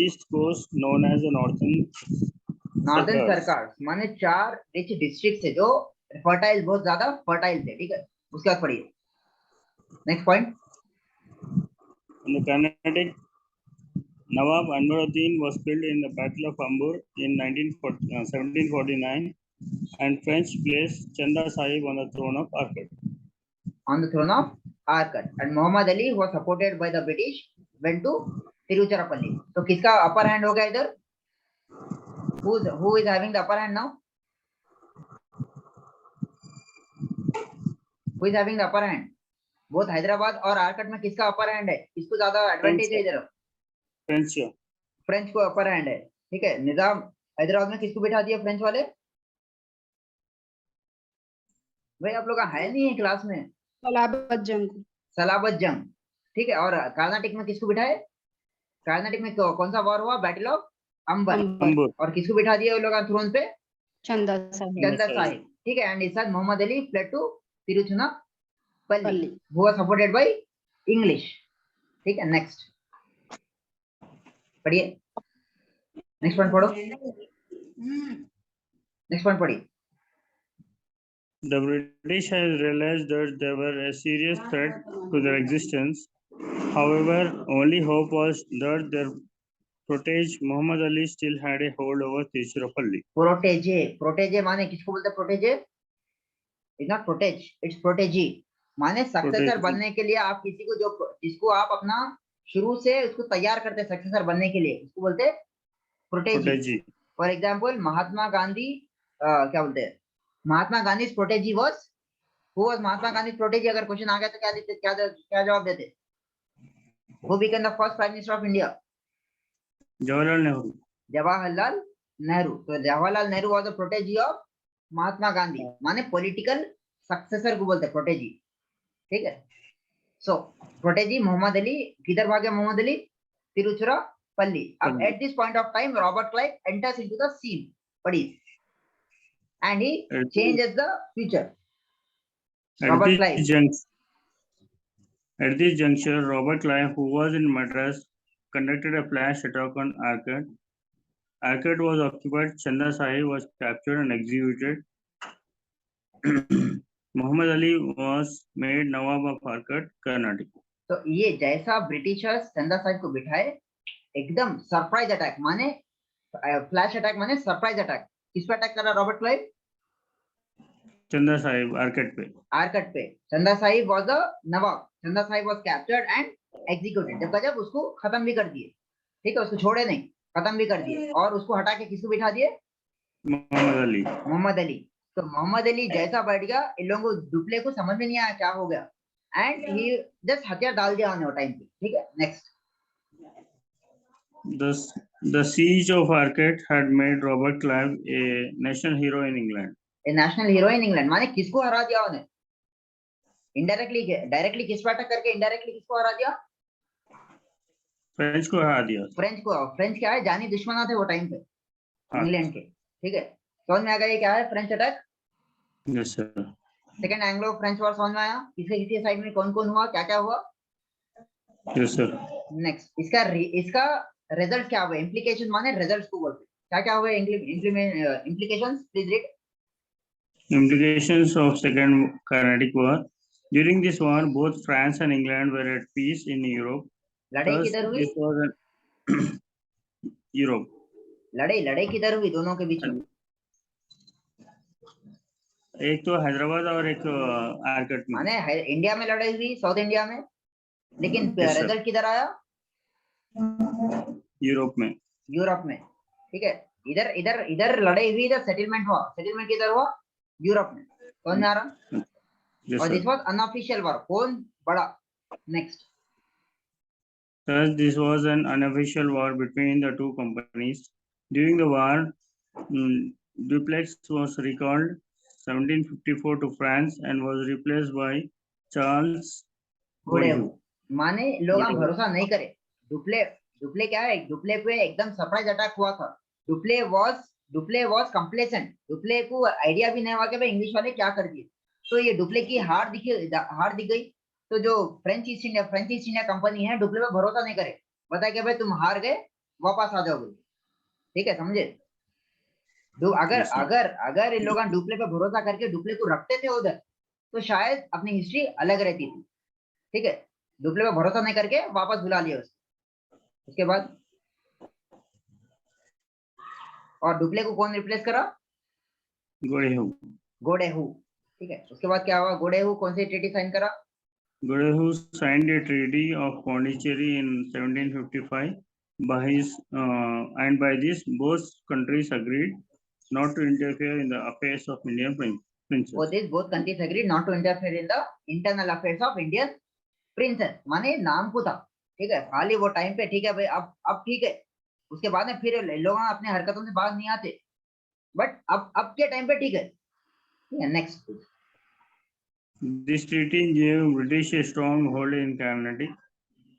east coast known as the Northern Sarkars. माने 4 रिच डिस्ट्रिक्ट है जो fertile, बहुत ज्यादा फर्टाइल थे। ठीक है, उसके बाद पढ़िए next point. In the Carnatic, Nawab Anwaruddin was killed in the Battle of Ambur in 1749, and French placed Chanda Sahib on the throne of Arcot. On the throne of Arcot, and Muhammad Ali, who was supported by the British, went to Tiruchirappalli. तो किसका upper hand हो गया इधर? Who is having the upper hand now? Who is having the upper hand? Both Hyderabad और आरकट में किसका upper hand है? किसको ज्यादा एडवांटेज है इधर? फ्रेंच को अपर हैंड है, ठीक है। निजाम हैदराबाद में किसको बिठा दिया फ्रेंच वाले? भाई आप लोग है नहीं है क्लास में? सलाबत जंग को। सलाबत जंग, ठीक है। और कर्नाटक में किसको बिठाए? कर्नाटक में कौन सा वॉर हुआ? बैटल ऑफ अंबर। और किसको बिठा दिया वो लोग थ्रोन पे? चंदा साहिब, ठीक है। एंड इस साथ Mohammed Ali fled to Tiruchirappalli, who was supported by English, ठीक है। नेक्स्ट पढ़िए, नेक्स्ट पॉइंट पढ़ो, नेक्स्ट पॉइंट पढ़िए। The British has realized that they were a serious threat to their existence. However, only hope was that their protege Muhammad Ali still had a hold over Tiruchirappalli. Protege माने किसको बोलते हैं? Protege is not protege, it's protege. माने successor बनने के लिए आप किसी को जिसको आप अपना शुरू से उसको तैयार करते हैं सक्सेसर बनने के लिए, उसको बोलते हैं protege. For example Mahatma Gandhi, क्या बोलते हैं? Mahatma Gandhi protege was, who was Mahatma Gandhi protege? अगर क्वेश्चन आ गया तो क्या जवाब देते? Who became the first prime minister of India? Jawaharlal Nehru. तो Jawaharlal Nehru was the protege of Mahatma Gandhi, माने पॉलिटिकल सक्सेसर को बोलते हैं प्रोटेजी, ठीक है। सो प्रोटेजी मोहम्मद अली, किधर भागे मोहम्मद अली? तिरुचिरापल्ली। अब at this point of time Robert Clive enters into the scene, पढ़िए, and he changes the future. At this juncture, Robert Clive, who was in Madras, conducted a flash attack on Arcot. Arcot was occupied. Chanda Sahib was captured and executed. Muhammad Ali was made Nawab of Arcot, Karnataka. तो ये जैसा Britishers चंदा साहिब को बिठाए, एकदम surprise attack, माने flash attack, माने surprise attack. किस पे अटैक कर रहा रॉबर्ट क्लाइव? चंदा साहिब आर्कट पे। चंदा साहिब वाज द नवाब। चंदा Sahib was captured and executed. जब उसको खत्म भी कर दिए, ठीक है, उसको छोड़े नहीं, खत्म भी कर दिए। और उसको हटा के किसको बिठा दिए? मोहम्मद अली। तो मोहम्मद अली जैसा बैठ गया, इन लोगों को दुपले को समझ में नहीं आया क्या हो गया, एंड ही जस्ट हथियार डाल दिया उन्होंने टाइम पे, ठीक है। Next, The siege of Arcot had made Robert Clive a national hero in England. A national hero in England माने किसको हरा दिया उन्हें? इनडायरेक्टली, डायरेक्टली किस पर अटैक करके इनडायरेक्टली किसको हरा दिया? फ्रेंच को हरा दिया। फ्रेंच क्या है? जानी दुश्मन थे वो टाइम पे इंग्लैंड के, ठीक है। समझ में आ गया ये क्या है French attack? Yes sir. Second Anglo French war समझ में आया? किसी साइड में कौन कौन हुआ, क्या क्या हुआ? Yes sir. नेक्स्ट, इसका रिजल्ट क्या हुआ? इम्प्लीकेशन माने रिजल्ट्स को बोलते हैं। क्या क्या हुए implications? Please read. Implications of Second Carnatic War. During this war, both France and England were at peace in Europe. लड़ाई किधर हुई? यूरोप। लड़ाई किधर हुई दोनों के बीच में? एक तो हैदराबाद और एक आर्कट में। माने इंडिया में लड़ाई हुई, साउथ इंडिया में, लेकिन रिजल्ट किधर आया? यूरोप में, ठीक है। इधर लड़ाई हुई, इधर सेटलमेंट हुआ। सेटलमेंट किधर हुआ? यूरोप में। कौन आ रहा? और दिस वाज अनऑफिशियल वॉर। कौन बड़ा? Next, thus this was an unofficial war between the two companies. During the war, Dupleix was recalled 1754 to France and was replaced by Charles Godeau. माने लोग भरोसा नहीं करे। दुप्ले क्या है? दुप्ले पे एकदम सरप्राइज अटैक हुआ था। दुप्ले वाज कंप्लेसेंट। दुप्ले को आइडिया भी नहीं हुआ कि भाई इंग्लिश वाले क्या कर दिए। तो ये दुप्ले की हार दिख गई। तो जो फ्रेंच ईस्ट इंडिया कंपनी है, दुप्ले पे भरोसा नहीं करे, बताया कि भाई तुम हार गए, वापस आ जाओगे, ठीक है, समझे? अगर इन लोगों दुप्ले पे भरोसा करके दुप्ले को रखते थे उधर, तो शायद अपनी हिस्ट्री अलग रहती थी, ठीक है। दुप्ले पे भरोसा नहीं करके वापस बुला लिया उसको। उसके बाद और दुप्ले को कौन रिप्लेस करा? गोडेहू, ठीक है। उसके बाद क्या हुआ? गोडेहू कौन सी ट्रीटी साइन करा? Godehu signed a treaty of Pondicherry in 1755. By this, both countries agreed not to interfere in the affairs of Indian princess. For this, both countries agreed not to interfere in the internal affairs of Indian princess. माने नाम को था, ठीक है, खाली वो time पे ठीक है भाई, अब ठीक है, उसके बाद में फिर लोग अपने हरकतों से बाहर नहीं आते, बट अब के टाइम पे ठीक है. Next. This treaty gave British a strong hold in Carnatic.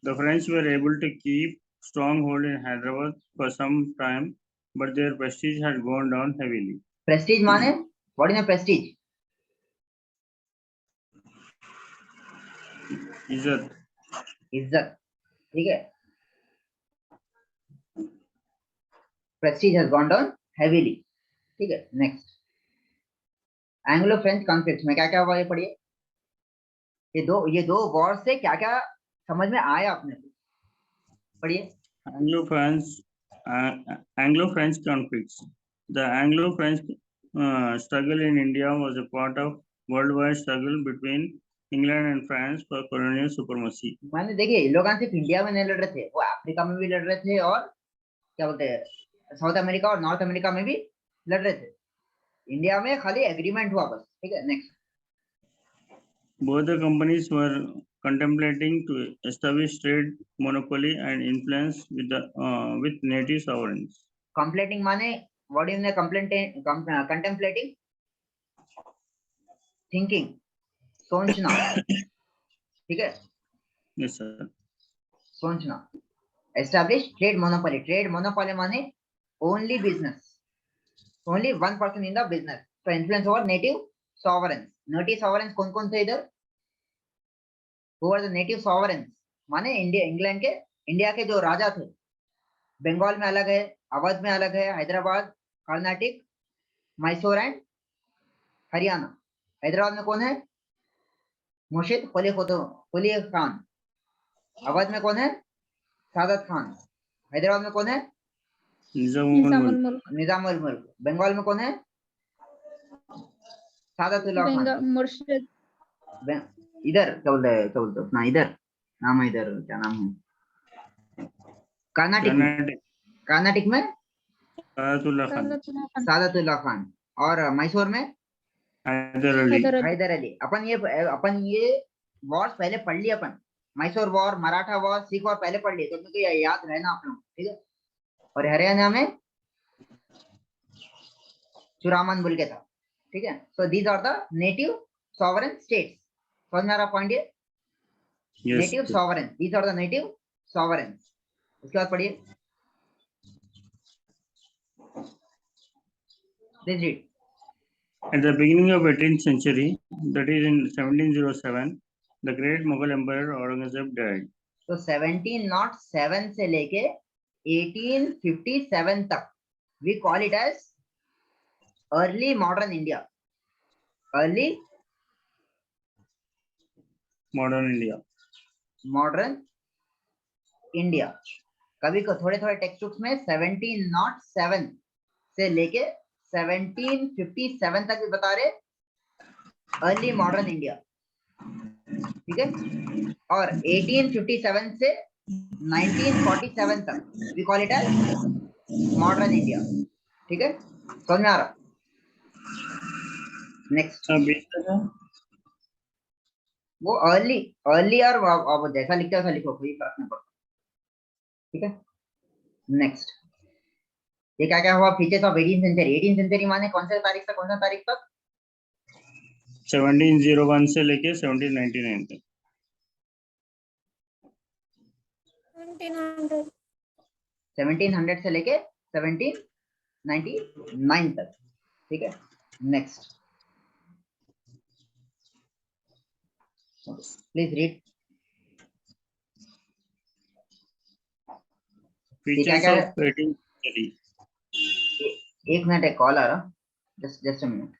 The French were able to keep strong hold in Hyderabad for some time, but their prestige had gone down heavily. Prestige माने, what is a prestige? इज्जत. इज्जत, ठीक है. Prestige has gone down heavily, ठीक है. Next. Anglo French conflict में क्या क्या हुआ, ये पढ़िए. ये दो वॉर से क्या क्या समझ में आया आपने, पढ़िए. Anglo-French conflicts. The Anglo-French struggle in India was a part of worldwide struggle between England and France for colonial supremacy. मैंने देखिए, लोग सिर्फ इंडिया में नहीं लड़ रहे थे, वो अफ्रीका में भी लड़ रहे थे, और क्या बोलते हैं, साउथ अमेरिका और नॉर्थ अमेरिका में भी लड़ रहे थे. इंडिया में खाली एग्रीमेंट हुआ बस, ठीक है. Next. Both the companies were contemplating to establish trade monopoly and influence with native sovereigns. कंप्लेटिंग माने, व्हाट इज कंटेम्पलेटिंग? थिंकिंग, सोचना, ठीक है. Yes, sir. सोचना. Establish trade monopoly. Trade monopoly माने only business, only one person in the business, तो influence over native sovereigns. Native sovereigns कौन कौन थे इधर? Who are the native sovereigns? माने इंडिया, इंग्लैंड के, इंडिया के जो राजा थे. बंगाल में अलग है, अवध में अलग है, हैदराबाद, कर्नाटक, मैसूर एंड हरियाणा. हैदराबाद में कौन है? मुर्शिद कुली खान. अवध में कौन है? सादत खान. हैदराबाद में कौन है? निजाम उल मुल्क. बंगाल में कौन है? सादतुल्लाह खान. मुर्शिद. इधर क्या बोलते हैं अपना, इधर नाम है, इधर क्या नाम है, कर्नाटक में सादतुल्लाह खान. और मैसूर में हैदर अली. अपन ये वॉर्स पहले पढ़ लिए अपन. Mysore war, Maratha war, Sikh war पहले पढ़ लिए, तो क्योंकि याद रहना आप लोग, ठीक है. और हरियाणा में चुरामन बोल के था, ठीक है. So these are the native sovereign states. समझ में आ रहा पॉइंट ये? Native sovereign, these are the native sovereign. उसके बाद पढ़िए. Please read. At the beginning of 18th century, that is in 1707, the great Mughal Emperor Aurangzeb died. तो 1707 से लेके 1857 तक we call it as early modern India. early modern India. कभी को थोड़े थोड़े टेक्स्ट बुक्स में 1707 से लेके 1757 तक भी बता रहे अर्ली मॉडर्न इंडिया, ठीक है. और 1857 से 1947 तक we call it as modern India, ठीक है. समझ में आ रहा? नेक्स्ट. वो अर्ली और जैसा लिखते हो वैसा लिखो, कोई फर्क नहीं पड़ता, ठीक है. नेक्स्ट. ये क्या क्या हुआ features of 18th century. 18th century माने कौन से तारीख से कौन सा तारीख तक? 1701 से लेके 1799 तक. 1700 से लेके 1799 तक, ठीक है. Next. Please read. Features of 18th century. एक मिनट, एक कॉल आ रहा, जस्ट अ मिनट.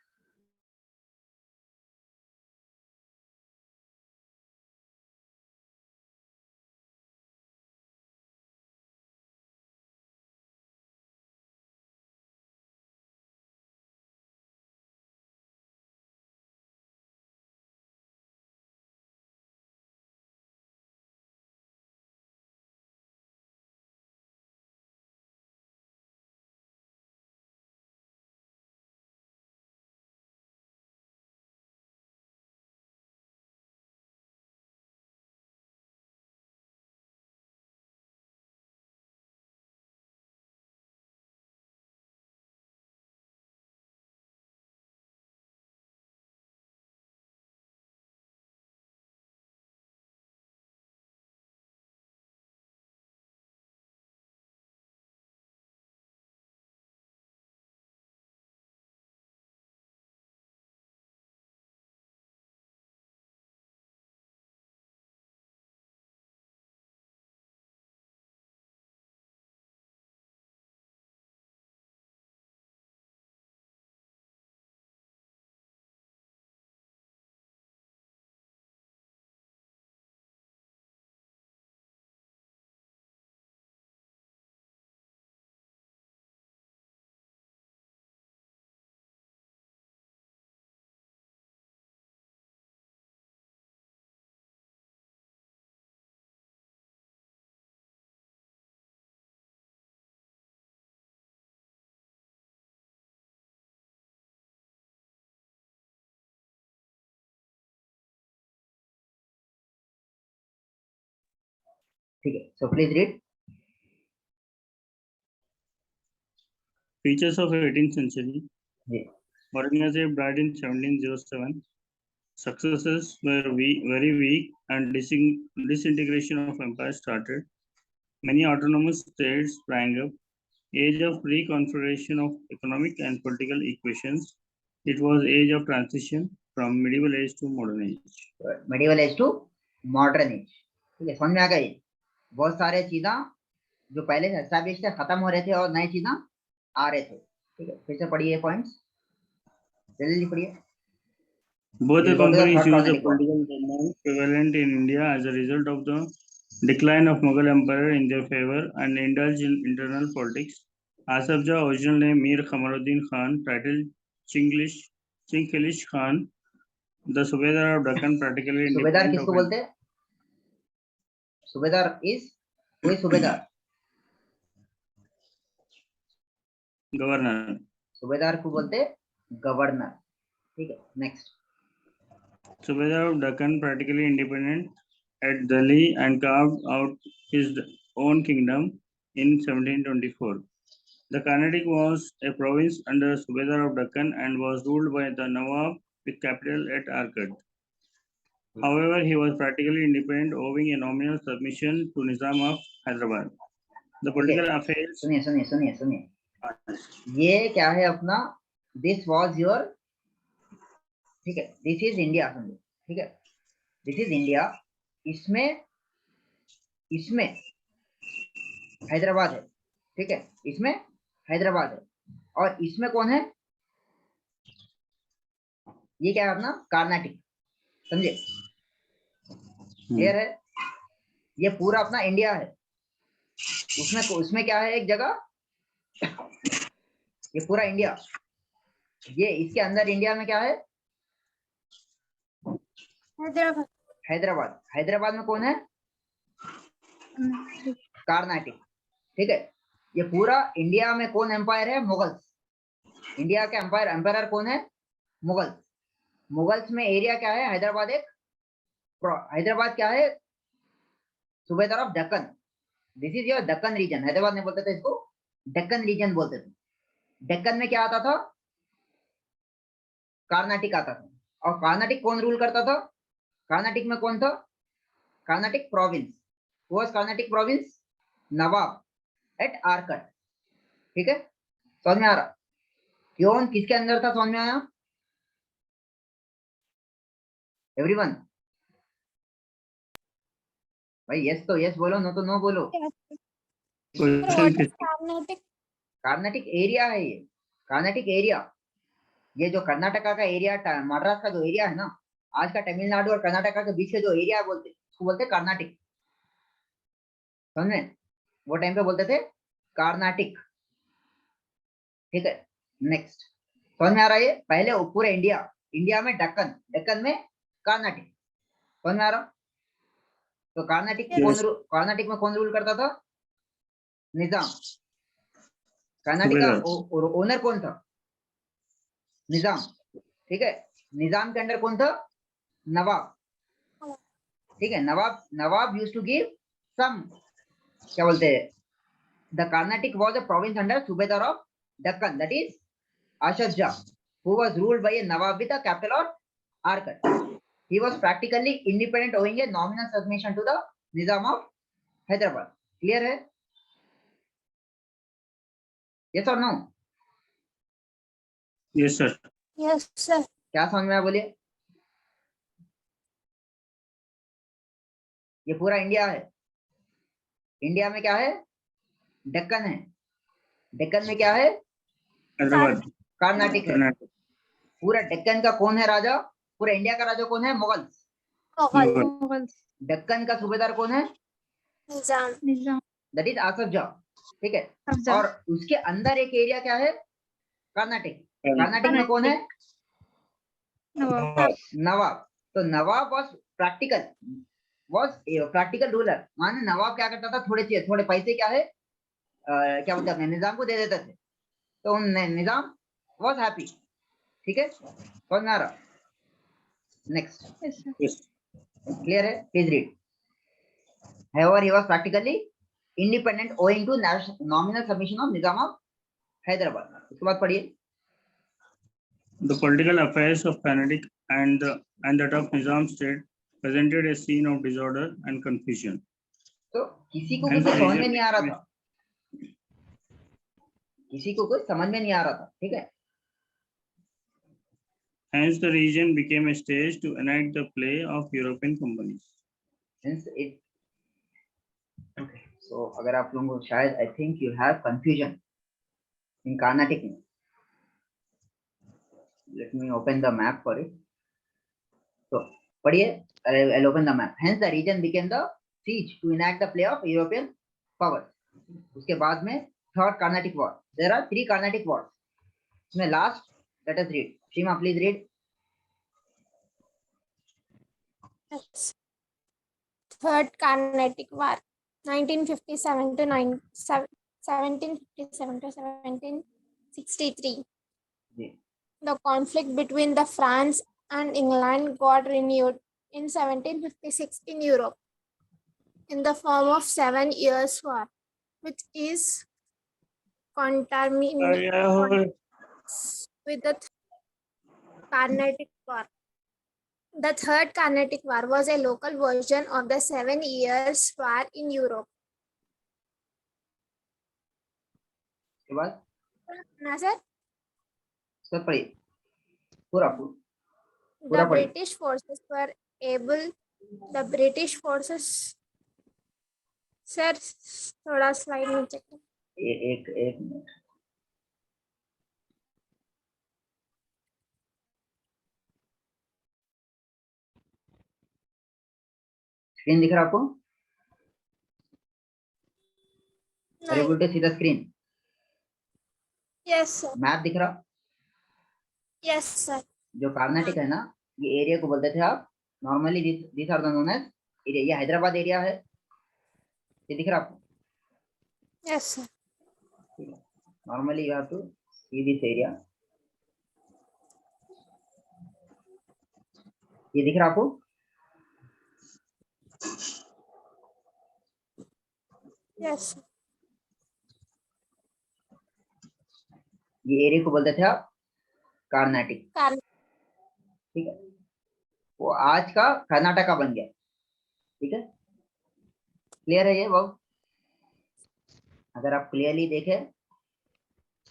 ठीक है, so please read. Features of 18th century. जी, Aurangzeb died in 1707. Successes were very weak, and disintegration of empire started. Many autonomous states sprang up. Age of reconfiguration of economic and political equations. It was age of transition from medieval age to modern age. Medieval age to modern age. ठीक है, समझ में आ गई। बहुत सारे चीजें जो पहले से एस्टैब्लिश थे खत्म हो रहे थे और नए चीजें आ रहे थे। ठीक है, फिर से पढ़िए पॉइंट्स, जल्दी पढ़िए। Both the We'll go to the companies third used the Carnatic war. political turmoil prevalent in India as a result of the decline of Mughal Empire in their favor and indulged in internal politics. Asaf Jah, original name Mir Kamaluddin Khan, title Chinglish Khan, the Subedar of Deccan, practically सूबेदार independent किसको of बोलते हैं? सूबेदार is कोई सूबेदार, governor. सूबेदार को बोलते गवर्नर। ठीक है, next. Subedar of Deccan, practically independent at Delhi and carved out his own kingdom in 1724. The Carnatic was a province under Subedar of Deccan and was ruled by the Nawab with capital at Arcot. However, he was practically independent, owing a nominal submission to Nizam of Hyderabad. The political affairs. सुनिए सुनिए सुनिए सुनिए, ये क्या है अपना, this was your, ठीक है, दिस इज इंडिया, समझो। ठीक है, दिस इज इंडिया, इसमें इसमें हैदराबाद है। ठीक है, इसमें हैदराबाद है और इसमें कौन है? ये क्या है अपना कार्नाटिक, समझे? क्लियर है? ये पूरा अपना इंडिया है। उसमें क्या है एक जगह, ये पूरा इंडिया, ये इसके अंदर इंडिया में क्या है? हैदराबाद। हैदराबाद। हैदराबाद में कौन है? कार्नाटिक। ठीक है, ये पूरा इंडिया में कौन एम्पायर है? मुगल्स। इंडिया के एम्पायर कौन है? मुगल्स। मुगल्स में एरिया क्या है? हैदराबाद एक, हैदराबाद क्या है? सूबेदार of Deccan. This is your Deccan region. Hyderabad नहीं बोलते थे इसको, दक्कन रीजन बोलते थे। दक्कन में क्या आता था? कार्नाटिक आता था। और कार्नाटिक कौन रूल करता था? कार्नाटिक में कौन था? Carnatic province. Was Carnatic province Nawab at Arcot. ठीक है, समझ में आ रहा? क्यों, किसके अंदर था? समझ में आया एवरीवन? भाई यस तो यस बोलो, नो तो नो बोलो। कार्नाटिक एरिया है ये, कार्नाटिक एरिया। ये जो कर्नाटका का एरिया, मद्रास का जो एरिया है ना, आज का तमिलनाडु और कर्नाटका के बीच के जो एरिया बोलते, उसको बोलते कर्नाटिक। समझे? वो टाइम पे बोलते थे कार्नाटिक। ठीक है, नेक्स्ट। समझ में आ रहा है? ये पहले पूरे इंडिया में दक्कन, दक्कन में कर्नाटिक। समझ में आ रहा? तो कर्नाटिक कर्नाटिक में कौन रूल करता था? निजाम। कर्नाटक का ओनर कौन था? निजाम। ठीक है, निजाम के अंदर कौन था? नवाब। ठीक है, नवाब यूज्ड टू गिव सम, क्या बोलते हैं, the Carnatic was a province under सूबेदार ऑफ दक्कन, दैट इज आशफ जा, who was ruled by a nawab with the capital of Arcot. He was practically independent, owing a nominal submission to the Nizam of Hyderabad. Clear है? Yes or no? Yes, sir. Yes, sir. क्या समझ में आया बोलिए? ये पूरा India है। India में क्या है? दक्कन है। दक्कन में क्या है? कर्नाटिक है। पूरा दक्कन का कौन है राजा? पूरा इंडिया का राजा कौन है? मुगल्स। दक्कन का सूबेदार कौन है? निजाम। दैट इज आसफ जा। ठीक है, और उसके अंदर एक एरिया क्या है? कर्नाटिक। कर्नाटिक में कौन है? नवाब। तो नवाब वाज प्रैक्टिकल रूलर। माने नवाब क्या करता था? थोड़े पैसे क्या है, क्या बोलते हैं, निजाम को दे देते थे, तो निजाम वाज हैप्पी। ठीक है, समझ में आ रहा? नेक्स्ट। क्लियर है? Please read. However, he was practically independent owing to nominal submission of Nizam of Hyderabad. उसके बाद पढ़िए. The political affairs of Carnatic and that of Nizam state presented a scene of disorder and confusion. तो किसी को कुछ समझ में नहीं आ रहा था, किसी को कुछ समझ में नहीं आ रहा था, ठीक है. Hence, the region became a stage to enact the play of European companies. Hence it. Okay. So अगर आप लोगों को शायद I think you have confusion in Carnatic. Let me open the map for it. So पढ़िए. I'll open the map. Hence the region became the siege to enact the play of European powers. उसके बाद में third Carnatic war. There are 3 Carnatic wars. इसमें last, let us read. Shima, please read. Yes. Third Carnatic War, 1957 to 1757 to 1763. Yeah. The conflict between the France and England got renewed in 1756 in Europe in the form of 7 Years' War, which is conterminous with the Carnatic War. The Third Carnatic War was a local version of the 7 Years' War in Europe. उसके बाद ना sir? सब पढ़िए. पूरा The British forces were able. The British forces. Sir थोड़ा slide में check. एक minute. Screen दिख रहा आपको? Are you able to see the screen? Yes sir. Map दिख रहा? Yes sir. जो कर्नाटक है ना, ये एरिया को बोलते थे आप normally this are the known as area. ये हैदराबाद एरिया है, ये दिख रहा आपको? Yes sir. Normally you have to see this area. ये दिख रहा आपको? Yes sir. ये एरिया को बोलते थे आप कर्नाटक, ठीक है. वो आज का कर्नाटका बन गया, ठीक है. क्लियर है ये वो? अगर आप क्लियरली देखें,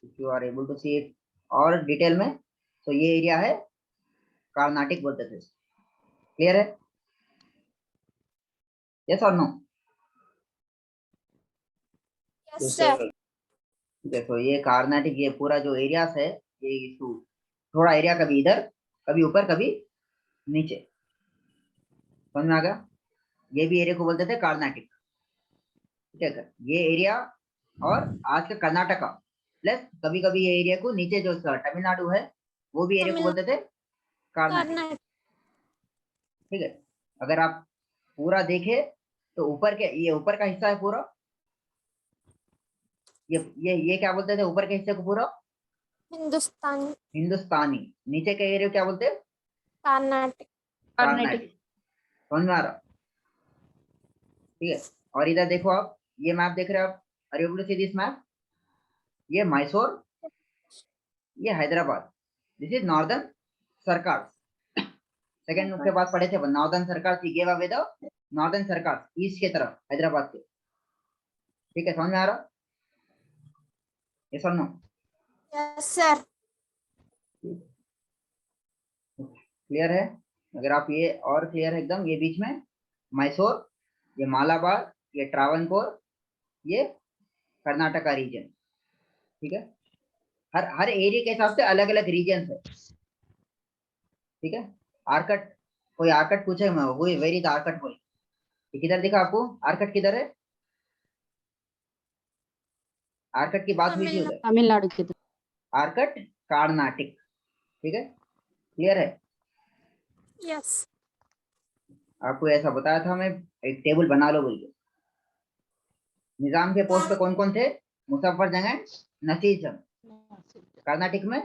if you are able to see it और डिटेल में, तो ये एरिया है कर्नाटक बोलते थे. क्लियर है? यस और नो? Yes sir. देखो ये कर्नाटक, ये पूरा जो एरियास है, ये थोड़ा एरिया कभी इधर, कभी ऊपर, कभी नीचे. समझ में आ गया? ये भी एरिया को बोलते थे कर्नाटक, ठीक है. ये एरिया और आज का कर्नाटका प्लस कभी कभी ये एरिया को नीचे जो तमिलनाडु है, वो भी एरिया को बोलते थे कर्नाटक, ठीक है. अगर आप पूरा देखें तो ऊपर के, ये ऊपर का हिस्सा है पूरा, ये क्या बोलते थे ऊपर के हिस्से को पूरा? हिंदुस्तानी. नीचे के एरिया क्या बोलते हैं? कर्नाटक. समझ में आ रहा? ठीक है. और इधर देखो आप, ये मैप देख रहे हो आप? Are you able to see this map? ये मैसूर, ये Hyderabad. This is northern Sarkar. Second के बाद पढ़े थे northern Sarkar, give away the northern Sarkar east के तरफ हैदराबाद के, ठीक है. समझ में आ रहा? यस और नो? Yes sir. क्लियर है? अगर आप ये और क्लियर है एकदम, ये बीच में मैसूर, ये मालाबार, ये ट्रावनकोर, ये कर्नाटका रीजन, ठीक है. हर एरिया के हिसाब से अलग अलग रीजन है, ठीक है. आर्कट, कोई आर्कट पूछे मैं, वो वेरी द आर्कट बोल. किधर दिखा आपको आर्कट? किधर है आर्कट की बात हुई थी उधर? तमिलनाडु के आर्कट कर्नाटक, ठीक है. क्लियर है? Yes. आपको ऐसा बताया था मैं, एक टेबल बना लो बोल के. निजाम के पोस्ट पे कौन कौन थे? मुजफ्फर जंग एंड नसीर जंग. कर्नाटक में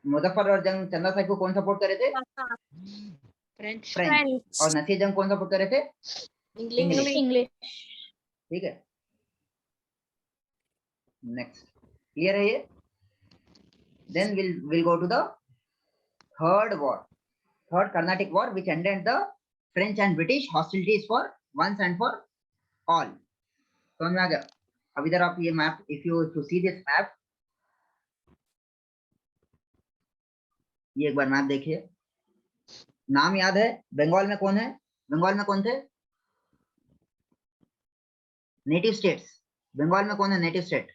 मुजफ्फर और जंग चंदा साहब को कौन सपोर्ट करे थे? फ्रेंच. और नसीर जंग कौन सपोर्ट करे थे? English. English. ठीक है, नेक्स्ट क्लियर है ये. Then we'll go to the third war, third Carnatic War, which ended the French and British hostilities for once and for all. समझ में आ गया. अब इधर आप ये map, if you see this map, ये एक बार मैप देखिए. नाम याद है? बंगाल में कौन है? बंगाल में कौन थे? Native states. बंगाल में कौन है नेटिव स्टेट?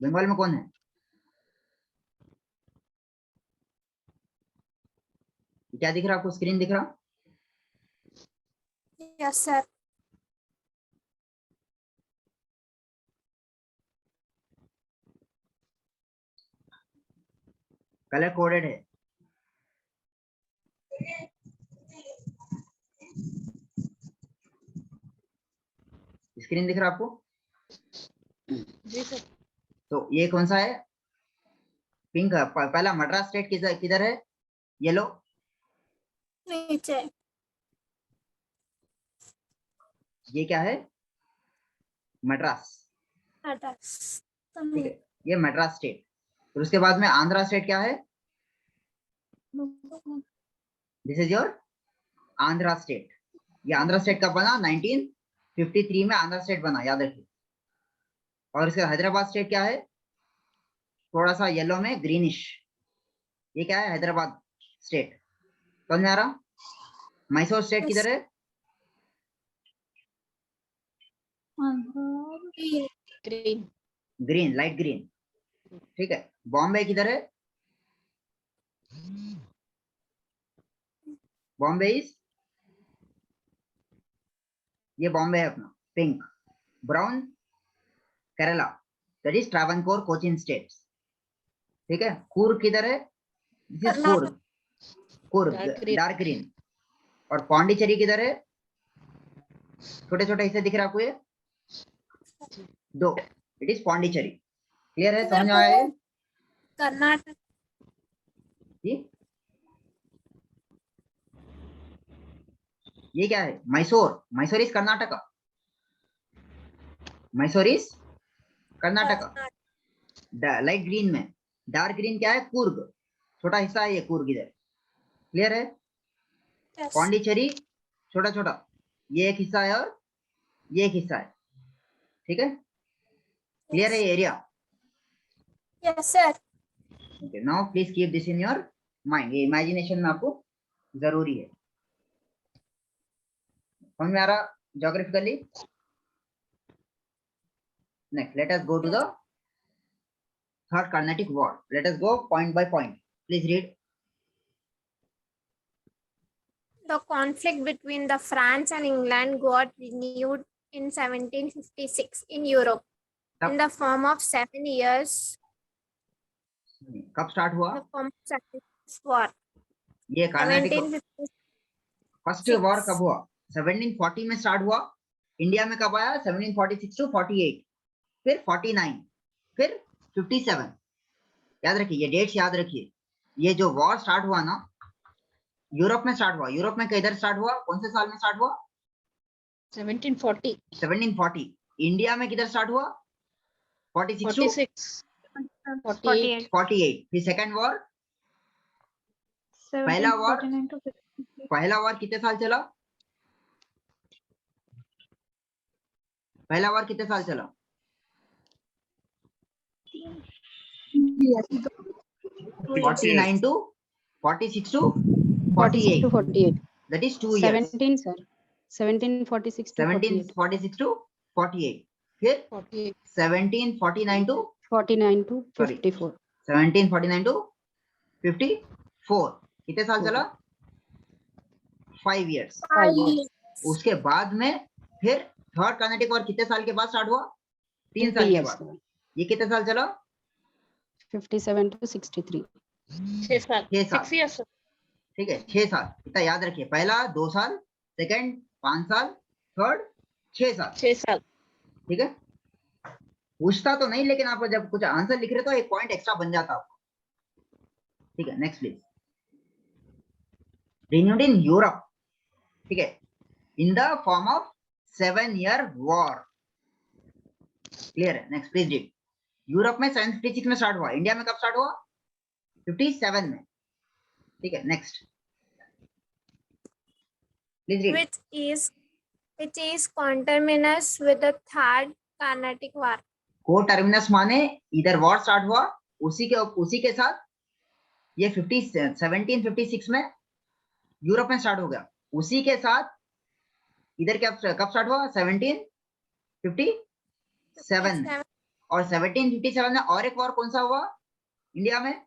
बंगाल में कौन है? क्या दिख रहा आपको? स्क्रीन दिख रहा? Yes, sir. कलर कोडेड है. स्क्रीन दिख रहा आपको? जी सर. तो ये कौन सा है? पिंक. पहला मद्रास स्टेट किधर है? येलो. नीचे. ये क्या है? मद्रास. ठीक है, ये मद्रास स्टेट. फिर उसके बाद में आंध्रा स्टेट क्या है? This is your Andhra state. ये आंध्रा स्टेट कब बना? 1953 में आंध्रा स्टेट बना, याद रखिए. और इसका हैदराबाद स्टेट क्या है? थोड़ा सा येलो में ग्रीनिश. ये क्या है? हैदराबाद स्टेट. समझ में आ रहा? मैसूर स्टेट किधर है? ग्रीन. Green, light green. ठीक है. बॉम्बे किधर है? बॉम्बे इज, ये बॉम्बे है अपना, pink. Brown Kerala, that is Travancore Cochin states. ठीक है. कूर्ग किधर है? This is Coorg. Coorg dark green. और पौंडीचेरी किधर है? छोटे छोटे हिस्से दिख रहे आपको ये दो. It is Pondicherry. क्लियर है? समझ में आया ये? कर्नाटक. जी, ये क्या है? Mysore. Mysore is Karnataka. Mysore is Karnataka. Light green में. डार्क ग्रीन क्या है? कूर्ग. छोटा हिस्सा है ये कूर्ग इधर. क्लियर है? Yes. पौंडीचेरी छोटा छोटा, ये एक हिस्सा है और ये एक हिस्सा है. ठीक है. क्लियर है ये area? Yes, sir. Okay. Now please keep this in your mind. ये इमेजिनेशन में आपको जरूरी है. समझ में आ रहा geographically? Next let us go to the third Carnatic war. Let us go point by point. Please read. The conflict between the France and England got renewed in 1756 in Europe in the form of 7 years. कब start हुआ? The form of 7 years war. ये Carnatic 1756. First war कब हुआ? 1740 में start हुआ. India में कब आया? 1746 टू 48, फिर 49, फिर 57. याद रखिए, ये डेट्स याद रखिए. ये जो वॉर स्टार्ट हुआ ना, यूरोप में स्टार्ट हुआ. यूरोप में किधर स्टार्ट हुआ? कौन से साल में स्टार्ट हुआ? 1740. 1740. इंडिया में किधर स्टार्ट हुआ? 46 टू 46. 48. 48. फिर सेकंड वॉर. पहला वॉर कितने साल चला? पहला वॉर कितने साल चला? 49 to 46 to 46 to 48. 48. That is 2 years. 17 sir. 1746 to 48. 1746 to 48. फिर 48. 1749 to 49 to Sorry. 54. 1749 to 54. कितने साल चला? 5 years. 5 years. उसके बाद में फिर थर्ड कर्नाटिक वॉर कितने साल के बाद स्टार्ट हुआ? 3 साल के बाद. ये कितने साल चला? 57 to 63. 6 साल. ठीक है, 6 साल. इतना याद रखिए. पहला 2 साल, सेकंड 5 साल, थर्ड 6 साल. ठीक है. पूछता तो नहीं, लेकिन आप जब कुछ आंसर लिख रहे तो एक पॉइंट एक्स्ट्रा बन जाता आपको. ठीक है. Next please. renewed in Europe, ठीक है, in the form of 7-year war. Clear है? Next please read. यूरोप में 756 में स्टार्ट हुआ, इंडिया में कब स्टार्ट हुआ? 57 में, ठीक है. Next please read. which is conterminous with the Third Carnatic War. को टर्मिनस माने इधर वॉर स्टार्ट हुआ, उसी के साथ ये 1756 में यूरोप में स्टार्ट हो गया, उसी के साथ इधर क्या कब स्टार्ट हुआ? 1757 में. और 1757 में और एक वॉर कौन सा हुआ इंडिया में?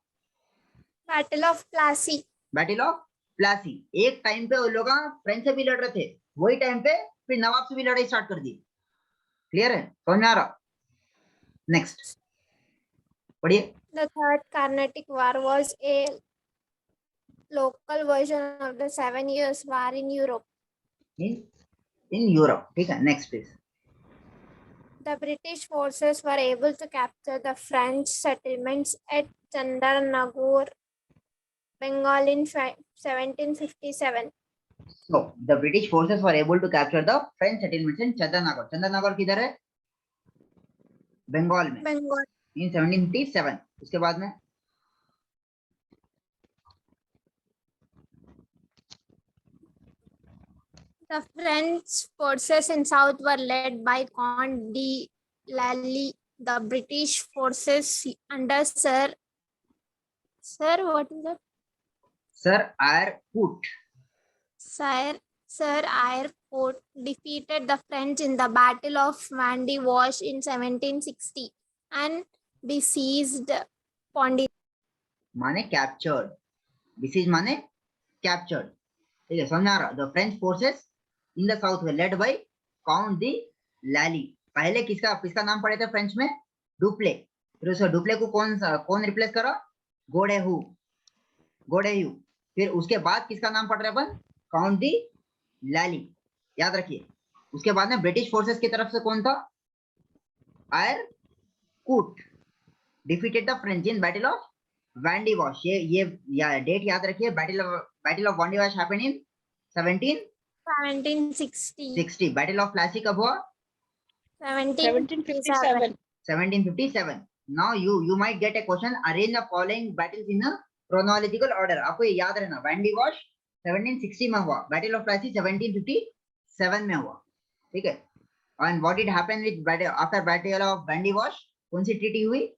Battle of Plassey. Battle of Plassey. एक टाइम पे उन लोग फ्रेंच से भी लड़ रहे थे, वही टाइम पे फिर नवाब से भी लड़ाई स्टार्ट कर दी. क्लियर है? समझ में आ रहा? नेक्स्ट पढ़िए. The Third Carnatic War was a local version of the 7 Years War in Europe. In Europe, ठीक है. Next please. The British forces were able to capture the French settlements at Chandernagore, Bengal in 1757. So the British forces were able to capture the French settlements in Chandernagore. Chandannagar किधर है? बंगाल में. Bengal. in 1757. उसके बाद में The French forces in south were led by Count de Lally. The British forces under Sir, what is that? Sir Eyre Coote. Sir Eyre Coote defeated the French in the Battle of Vandy Wash in 1760 and besieged Pondicherry. माने captured. Besieged माने captured. ठीक है, समझ आ रहा? The French forces in the south were led by Count de Lally. पहले किसका नाम पड़े थे फ्रेंच में? डुप्ले. फिर उस डुप्ले को कौन रिप्लेस करा? गोडेहू. फिर उसके बाद किसका नाम पढ़ रहे अपन? काउंट दी लैली. याद रखिए. उसके बाद में ब्रिटिश फोर्सेस की तरफ से कौन था? आयर कूट defeated the French in battle of Vendée wash. ये डेट याद रखिए. Battle of Vendée wash happened in 1760. Battle of Plassey कब हुआ? 1757. 1757. Now you might get a question. Arrange the following battles in a chronological order. आपको ये याद रहना. Vendée wash 1760 में हुआ, बैटल ऑफ प्लासी 1757 में हुआ. ठीक है. And what did happen with after battle of Vendée wash? कौन सी ट्रीटी हुई?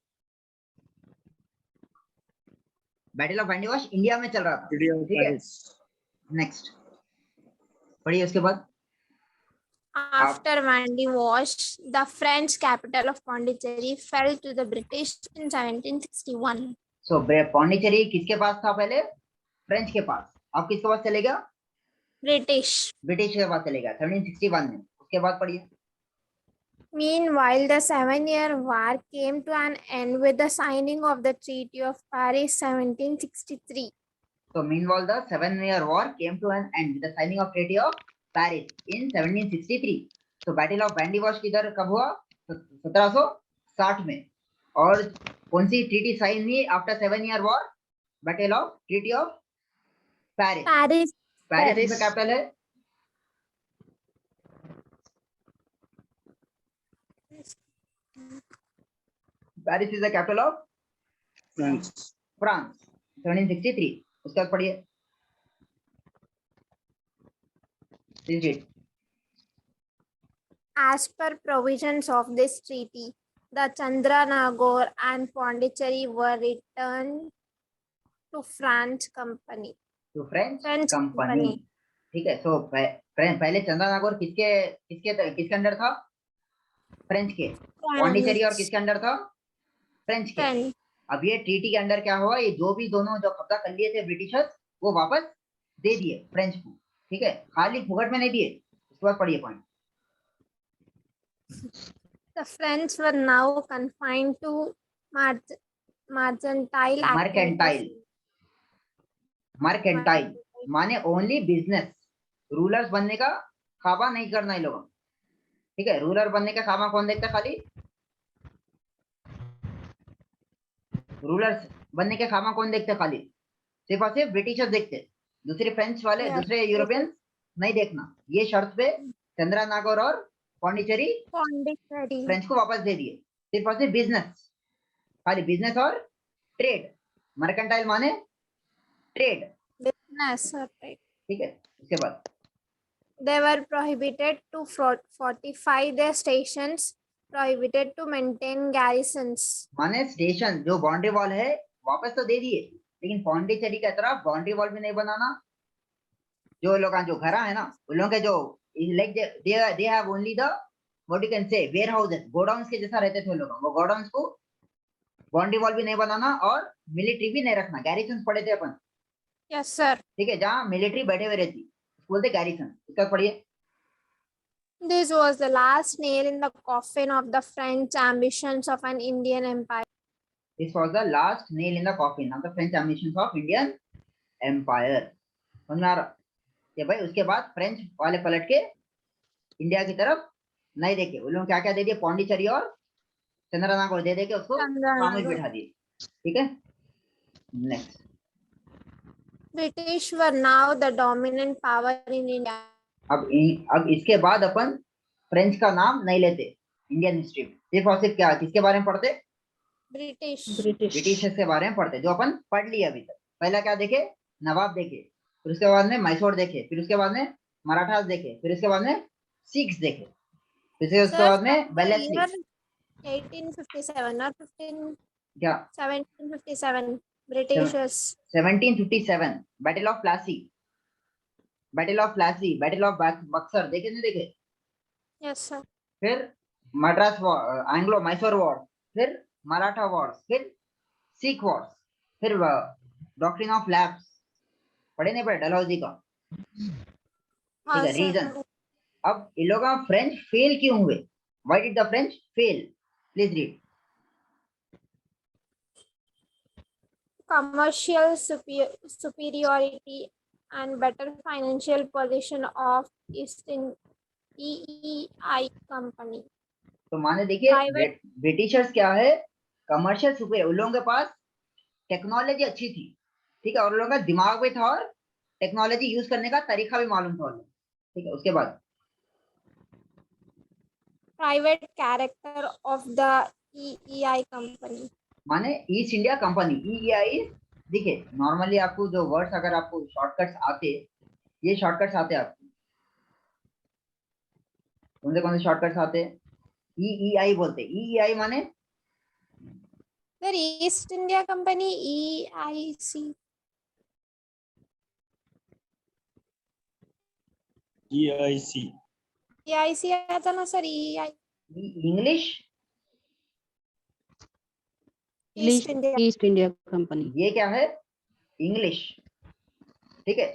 Battle of Vendée wash India में चल रहा था. ठीक है. नेक्स्ट पढ़िए. उसके बाद After Vandy Wash, the French capital of Pondicherry fell to the British in 1761. So Pondicherry किसके पास था पहले? फ्रेंच के पास. अब किसके पास चलेगा? ब्रिटिश के पास चलेगा 1761 में. उसके बाद पढ़िए. Meanwhile, the 7-year war came to an end with the signing of the Treaty of Paris 1763. So meanwhile, the 7-year war came to an end with the signing of Treaty of Paris in 1763. So Battle of Vandy Wash किधर कब हुआ? 1760 में. और कौन सी treaty sign हुई after 7-year war? Battle of treaty of Paris. Paris में capital है? Paris is the capital of France. 1763. उसके बाद पढ़िए. As per provisions of this treaty, the Chandranagore and Pondicherry were returned to French company. To French company. ठीक है. So पहले चंद्रनगौर किसके under था? फ्रेंच के. पौंडीचेरी और किसके अंडर था? फ्रेंच के. अब ये ट्रीटी के अंडर क्या हुआ? ये जो कब्जा कर लिए थे ब्रिटिशर्स, वो वापस दे दिए फ्रेंच को. ठीक है. खाली फुकट में नहीं दिए. उसके बाद पढ़िए point. The French were now confined to mercantile माने ओनली बिजनेस. रूलर्स बनने का ख्वाबा नहीं करना है लोगों. ठीक है. रूलर बनने का ख्वाबा कौन देखता? खाली रूलर्स बनने के ख्वाबा कौन देखते? खाली सिर्फ और सिर्फ ब्रिटिशर्स देखते. दूसरे फ्रेंच वाले Yes. दूसरे यूरोपियंस नहीं देखना, ये शर्त पे चंद्रनागर और पौंडीचेरी Pondicherry. फ्रेंच को वापस दे दिए, सिर्फ और सिर्फ बिजनेस, खाली बिजनेस और ट्रेड, मर्केंटाइल माने ट्रेड, Business. Right. ठीक है। उसके बाद They were prohibited to fortify their stations, prohibited to maintain garrisons. माने स्टेशन जो बाउंड्री वॉल है वापस तो दे दिए, लेकिन पौंडीचेरी की तरफ बाउंड्री वॉल भी नहीं बनाना। जो लोग जो घर है ना उन लोगों के जो like they have only the what you can say warehouses, godowns के जैसा रहते थे उन लोग, वो गोडाउन्स को बाउंड्री वॉल भी नहीं बनाना और मिलिट्री भी नहीं रखना। गैरिसन पढ़े थे अपन, Yes, sir. ठीक है, जहाँ मिलिट्री बैठे हुए रहती बोलते गैरिसन। इसका पढ़िए। This was the last nail in the coffin of the French ambitions of an Indian empire. This was the last nail in the coffin of the French ambitions of Indian Empire. समझ में आ रहा कि भाई उसके बाद French वाले पलट के इंडिया की तरफ नहीं देखे, उन लोगों क्या क्या दे दिए, पौंडीचेरी और चंद्रनागर दे दे के उसको सामने बिठा दिए, ठीक है। Next, British were now the dominant power in India. अब इसके बाद अपन फ्रेंच का नाम नहीं लेते इंडियन हिस्ट्री में, सिर्फ और सिर्फ क्या किसके बारे में पढ़ते, British. ब्रिटिशर्स के बारे में पढ़ते, जो अपन पढ़ लिए अभी तक। पहला क्या देखे, नवाब देखे, फिर उसके बाद में मैसूर देखे, फिर उसके बाद में मराठास देखे, फिर उसके बाद में सिख्स देखे, फिर उसके बाद में वेलेस्ली 1857 or 15 क्या 1757 Britishers. 1757 battle of Plassey, battle of Plassey, battle of Buxar देखे नहीं देखे, Yes, sir. फिर Madras war, Anglo Mysore war, फिर मराठा वॉर्स, फिर सिख वॉर्स, फिर डॉक्ट्रिन ऑफ लैप्स पढ़े नहीं पढ़े डलहौजी का, ठीक है। रीजन, अब इन लोगों का फ्रेंच फेल क्यों हुए, why did the French fail, please read. Commercial superiority and better financial position of East EEI company. तो माने देखिए ब्रिटिशर्स क्या है, कमर्शियल सुपीरियर, उन लोगों के पास टेक्नोलॉजी अच्छी थी, ठीक है, और उन लोगों का दिमाग भी था और टेक्नोलॉजी यूज करने का तरीका भी मालूम था, ठीक है। उसके बाद Private character of the EEI company. माने ईस्ट इंडिया कंपनी, ईईआई। देखिए नॉर्मली आपको जो वर्ड्स अगर आपको शॉर्टकट्स आते, ये शॉर्टकट्स आते आपको कौन से शॉर्टकट्स आते, ईईआई बोलते, ईईआई माने The East India Company EIC. EIC. EIC आता ना sir, EIC. English East India. East India company, ये क्या है, इंग्लिश, ठीक है,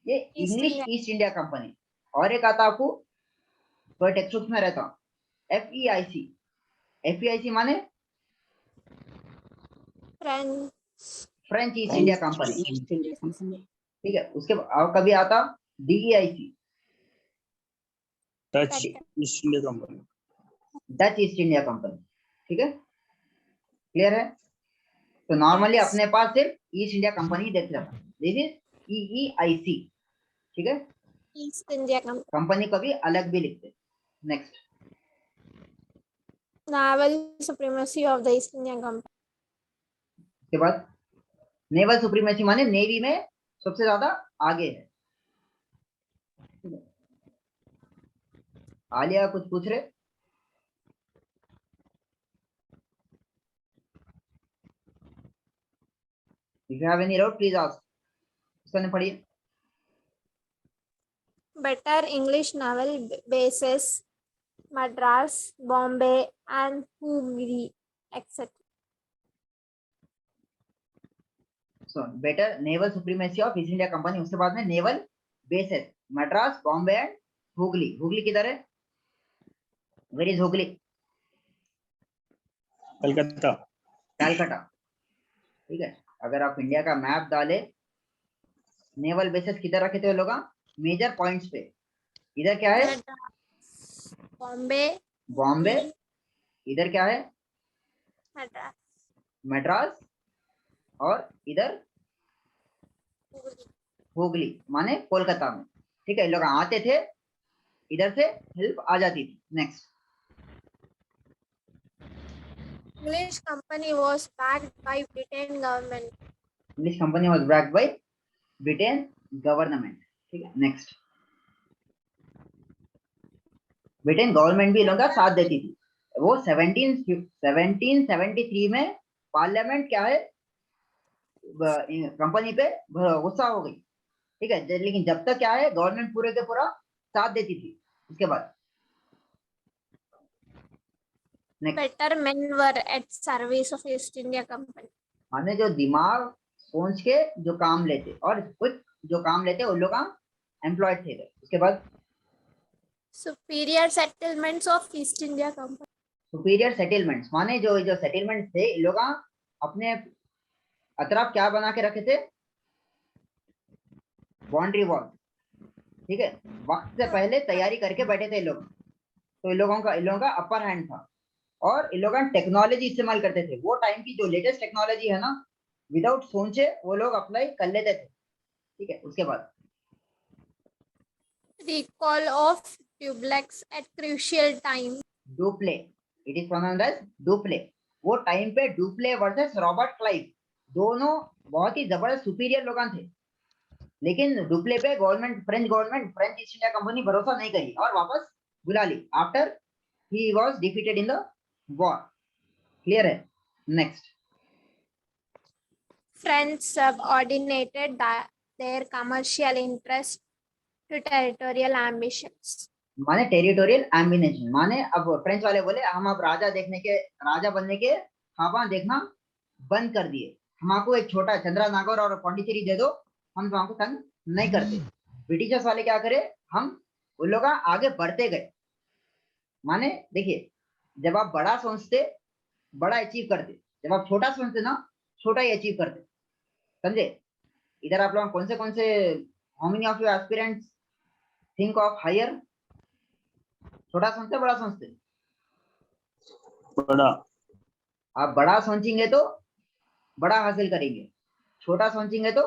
ये East English India. East India company. और एक आता आपको तो टेक्स्ट बुक में रहता FEIC, FEIC माने French east India company, east India company, ठीक है। उसके और कभी आता DEIC, Dutch East India Company. Dutch east India company, ठीक है, क्लियर है। तो नॉर्मली अपने पास सिर्फ ईस्ट इंडिया कंपनी देख रहा है, दिस इज EEIC, ठीक है। East India Company. कंपनी कभी अलग भी लिखते। Next, Naval supremacy of the East India Company. उसके बाद नेवल सुप्रीमेसी माने नेवी में सबसे ज्यादा आगे है। आलिया कुछ पूछ रहे, if you have any doubt please ask। इसको पढ़िए। Better English naval bases, Madras, Bombay, and Hooghly, etc. So better naval supremacy of East India Company। उसके बाद में naval bases Madras, Bombay and Hooghly. Hooghly किधर है, वेयर इज हुगली, कलकत्ता। कलकत्ता, ठीक है। अगर आप इंडिया का मैप डाले, नेवल बेसेस किधर रखे थे लोग, मेजर पॉइंट्स पे। इधर क्या है, बॉम्बे, बॉम्बे, इधर क्या है, Madras, मद्रास, और इधर हुगली माने कोलकाता में, ठीक है। ये लोग आते थे, इधर से हेल्प आ जाती थी। Next, English company was backed by Britain government. English company was backed by Britain government, ठीक है। नेक्स्ट, ब्रिटेन गवर्नमेंट भी इन लोगों का साथ देती थी। वो 1773 में पार्लियामेंट क्या है, कंपनी पे गुस्सा हो गई, ठीक है। लेकिन जब तक क्या है, गवर्नमेंट पूरे के पूरा साथ देती थी। उसके बाद next, Better men were at service of East India Company. माने जो दिमाग सोच के जो काम लेते और कुछ जो काम लेते उन लोग एम्प्लॉयड थे। उसके बाद Superior settlements of East India Company. Superior settlements, माने जो जो सेटलमेंट थे, इन लोग अपने अतराफ क्या बना के रखे थे, बाउंड्री वॉल, ठीक है। वक्त से पहले तैयारी करके बैठे थे लोग, तो इन लोगों का अपर हैंड था। और इन लोग टेक्नोलॉजी इस्तेमाल करते थे। वो टाइम की जो लेटेस्ट टेक्नोलॉजी है ना, विदाउट सोचे वो लोग अप्लाई कर लेते थे, ठीक है। उसके बाद Recall of Dublex at crucial time. Dupleix, it is pronounced as Dupleix. वो टाइम पे डुप्ले वर्सेस रॉबर्ट क्लाइव, दोनों बहुत ही जबरदस्त सुपीरियर लोग थे। लेकिन डुप्ले पे फ्रेंच ईस्ट इंडिया कंपनी भरोसा नहीं करी और वापस बुला ली after he was defeated in the war. Clear है? Next, French subordinated their commercial interest to territorial ambitions. माने टेरिटोरियल एम्बिनेशन, माने अब फ्रेंच वाले बोले हम अब राजा बनने के ख्वाब देखना बंद कर दिए। हमको एक छोटा चंद्रा नागौर और पौंडीचेरी दे दो, हम तुमको तंग नहीं करते। ब्रिटिशर्स वाले क्या करे, हम उन लोग आगे बढ़ते गए। माने देखिए, जब आप बड़ा सोचते बड़ा अचीव करते, जब आप छोटा सोचते ना छोटा ही अचीव करते, समझे? इधर आप लोग कौन से how many of you aspirants think of higher? छोटा सोचते बड़ा सोचते? बड़ा। आप बड़ा सोचेंगे तो बड़ा हासिल करेंगे, छोटा सोचेंगे तो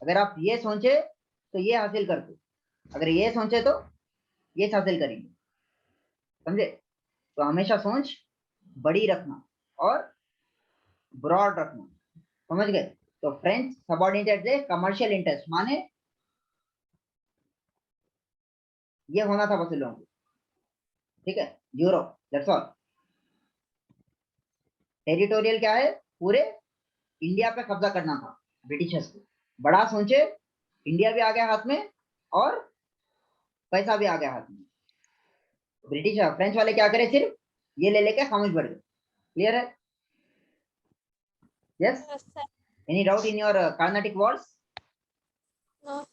अगर आप ये सोचे तो ये हासिल करते, अगर ये सोचे तो ये हासिल करेंगे, समझे? तो हमेशा सोच बड़ी रखना और ब्रॉड रखना, समझ गए? तो फ्रेंच सबऑर्डिनेटेड से कमर्शियल इंटरेस्ट, माने ये होना था बस इन लोगों को, ठीक है। Europe, that's all. टेरिटोरियल क्या है, पूरे इंडिया पे कब्जा करना था ब्रिटिशर्स को। बड़ा सोचे, इंडिया भी आ गया हाथ में और पैसा भी आ गया हाथ में। ब्रिटिश फ्रेंच वाले क्या करे, सिर्फ ये ले लेके खामोश बढ़ गए। क्लियर है? Yes, Yes, sir. Any doubt in your Carnatic words? No.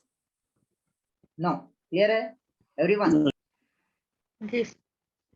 No, clear है एवरीवन? Yes.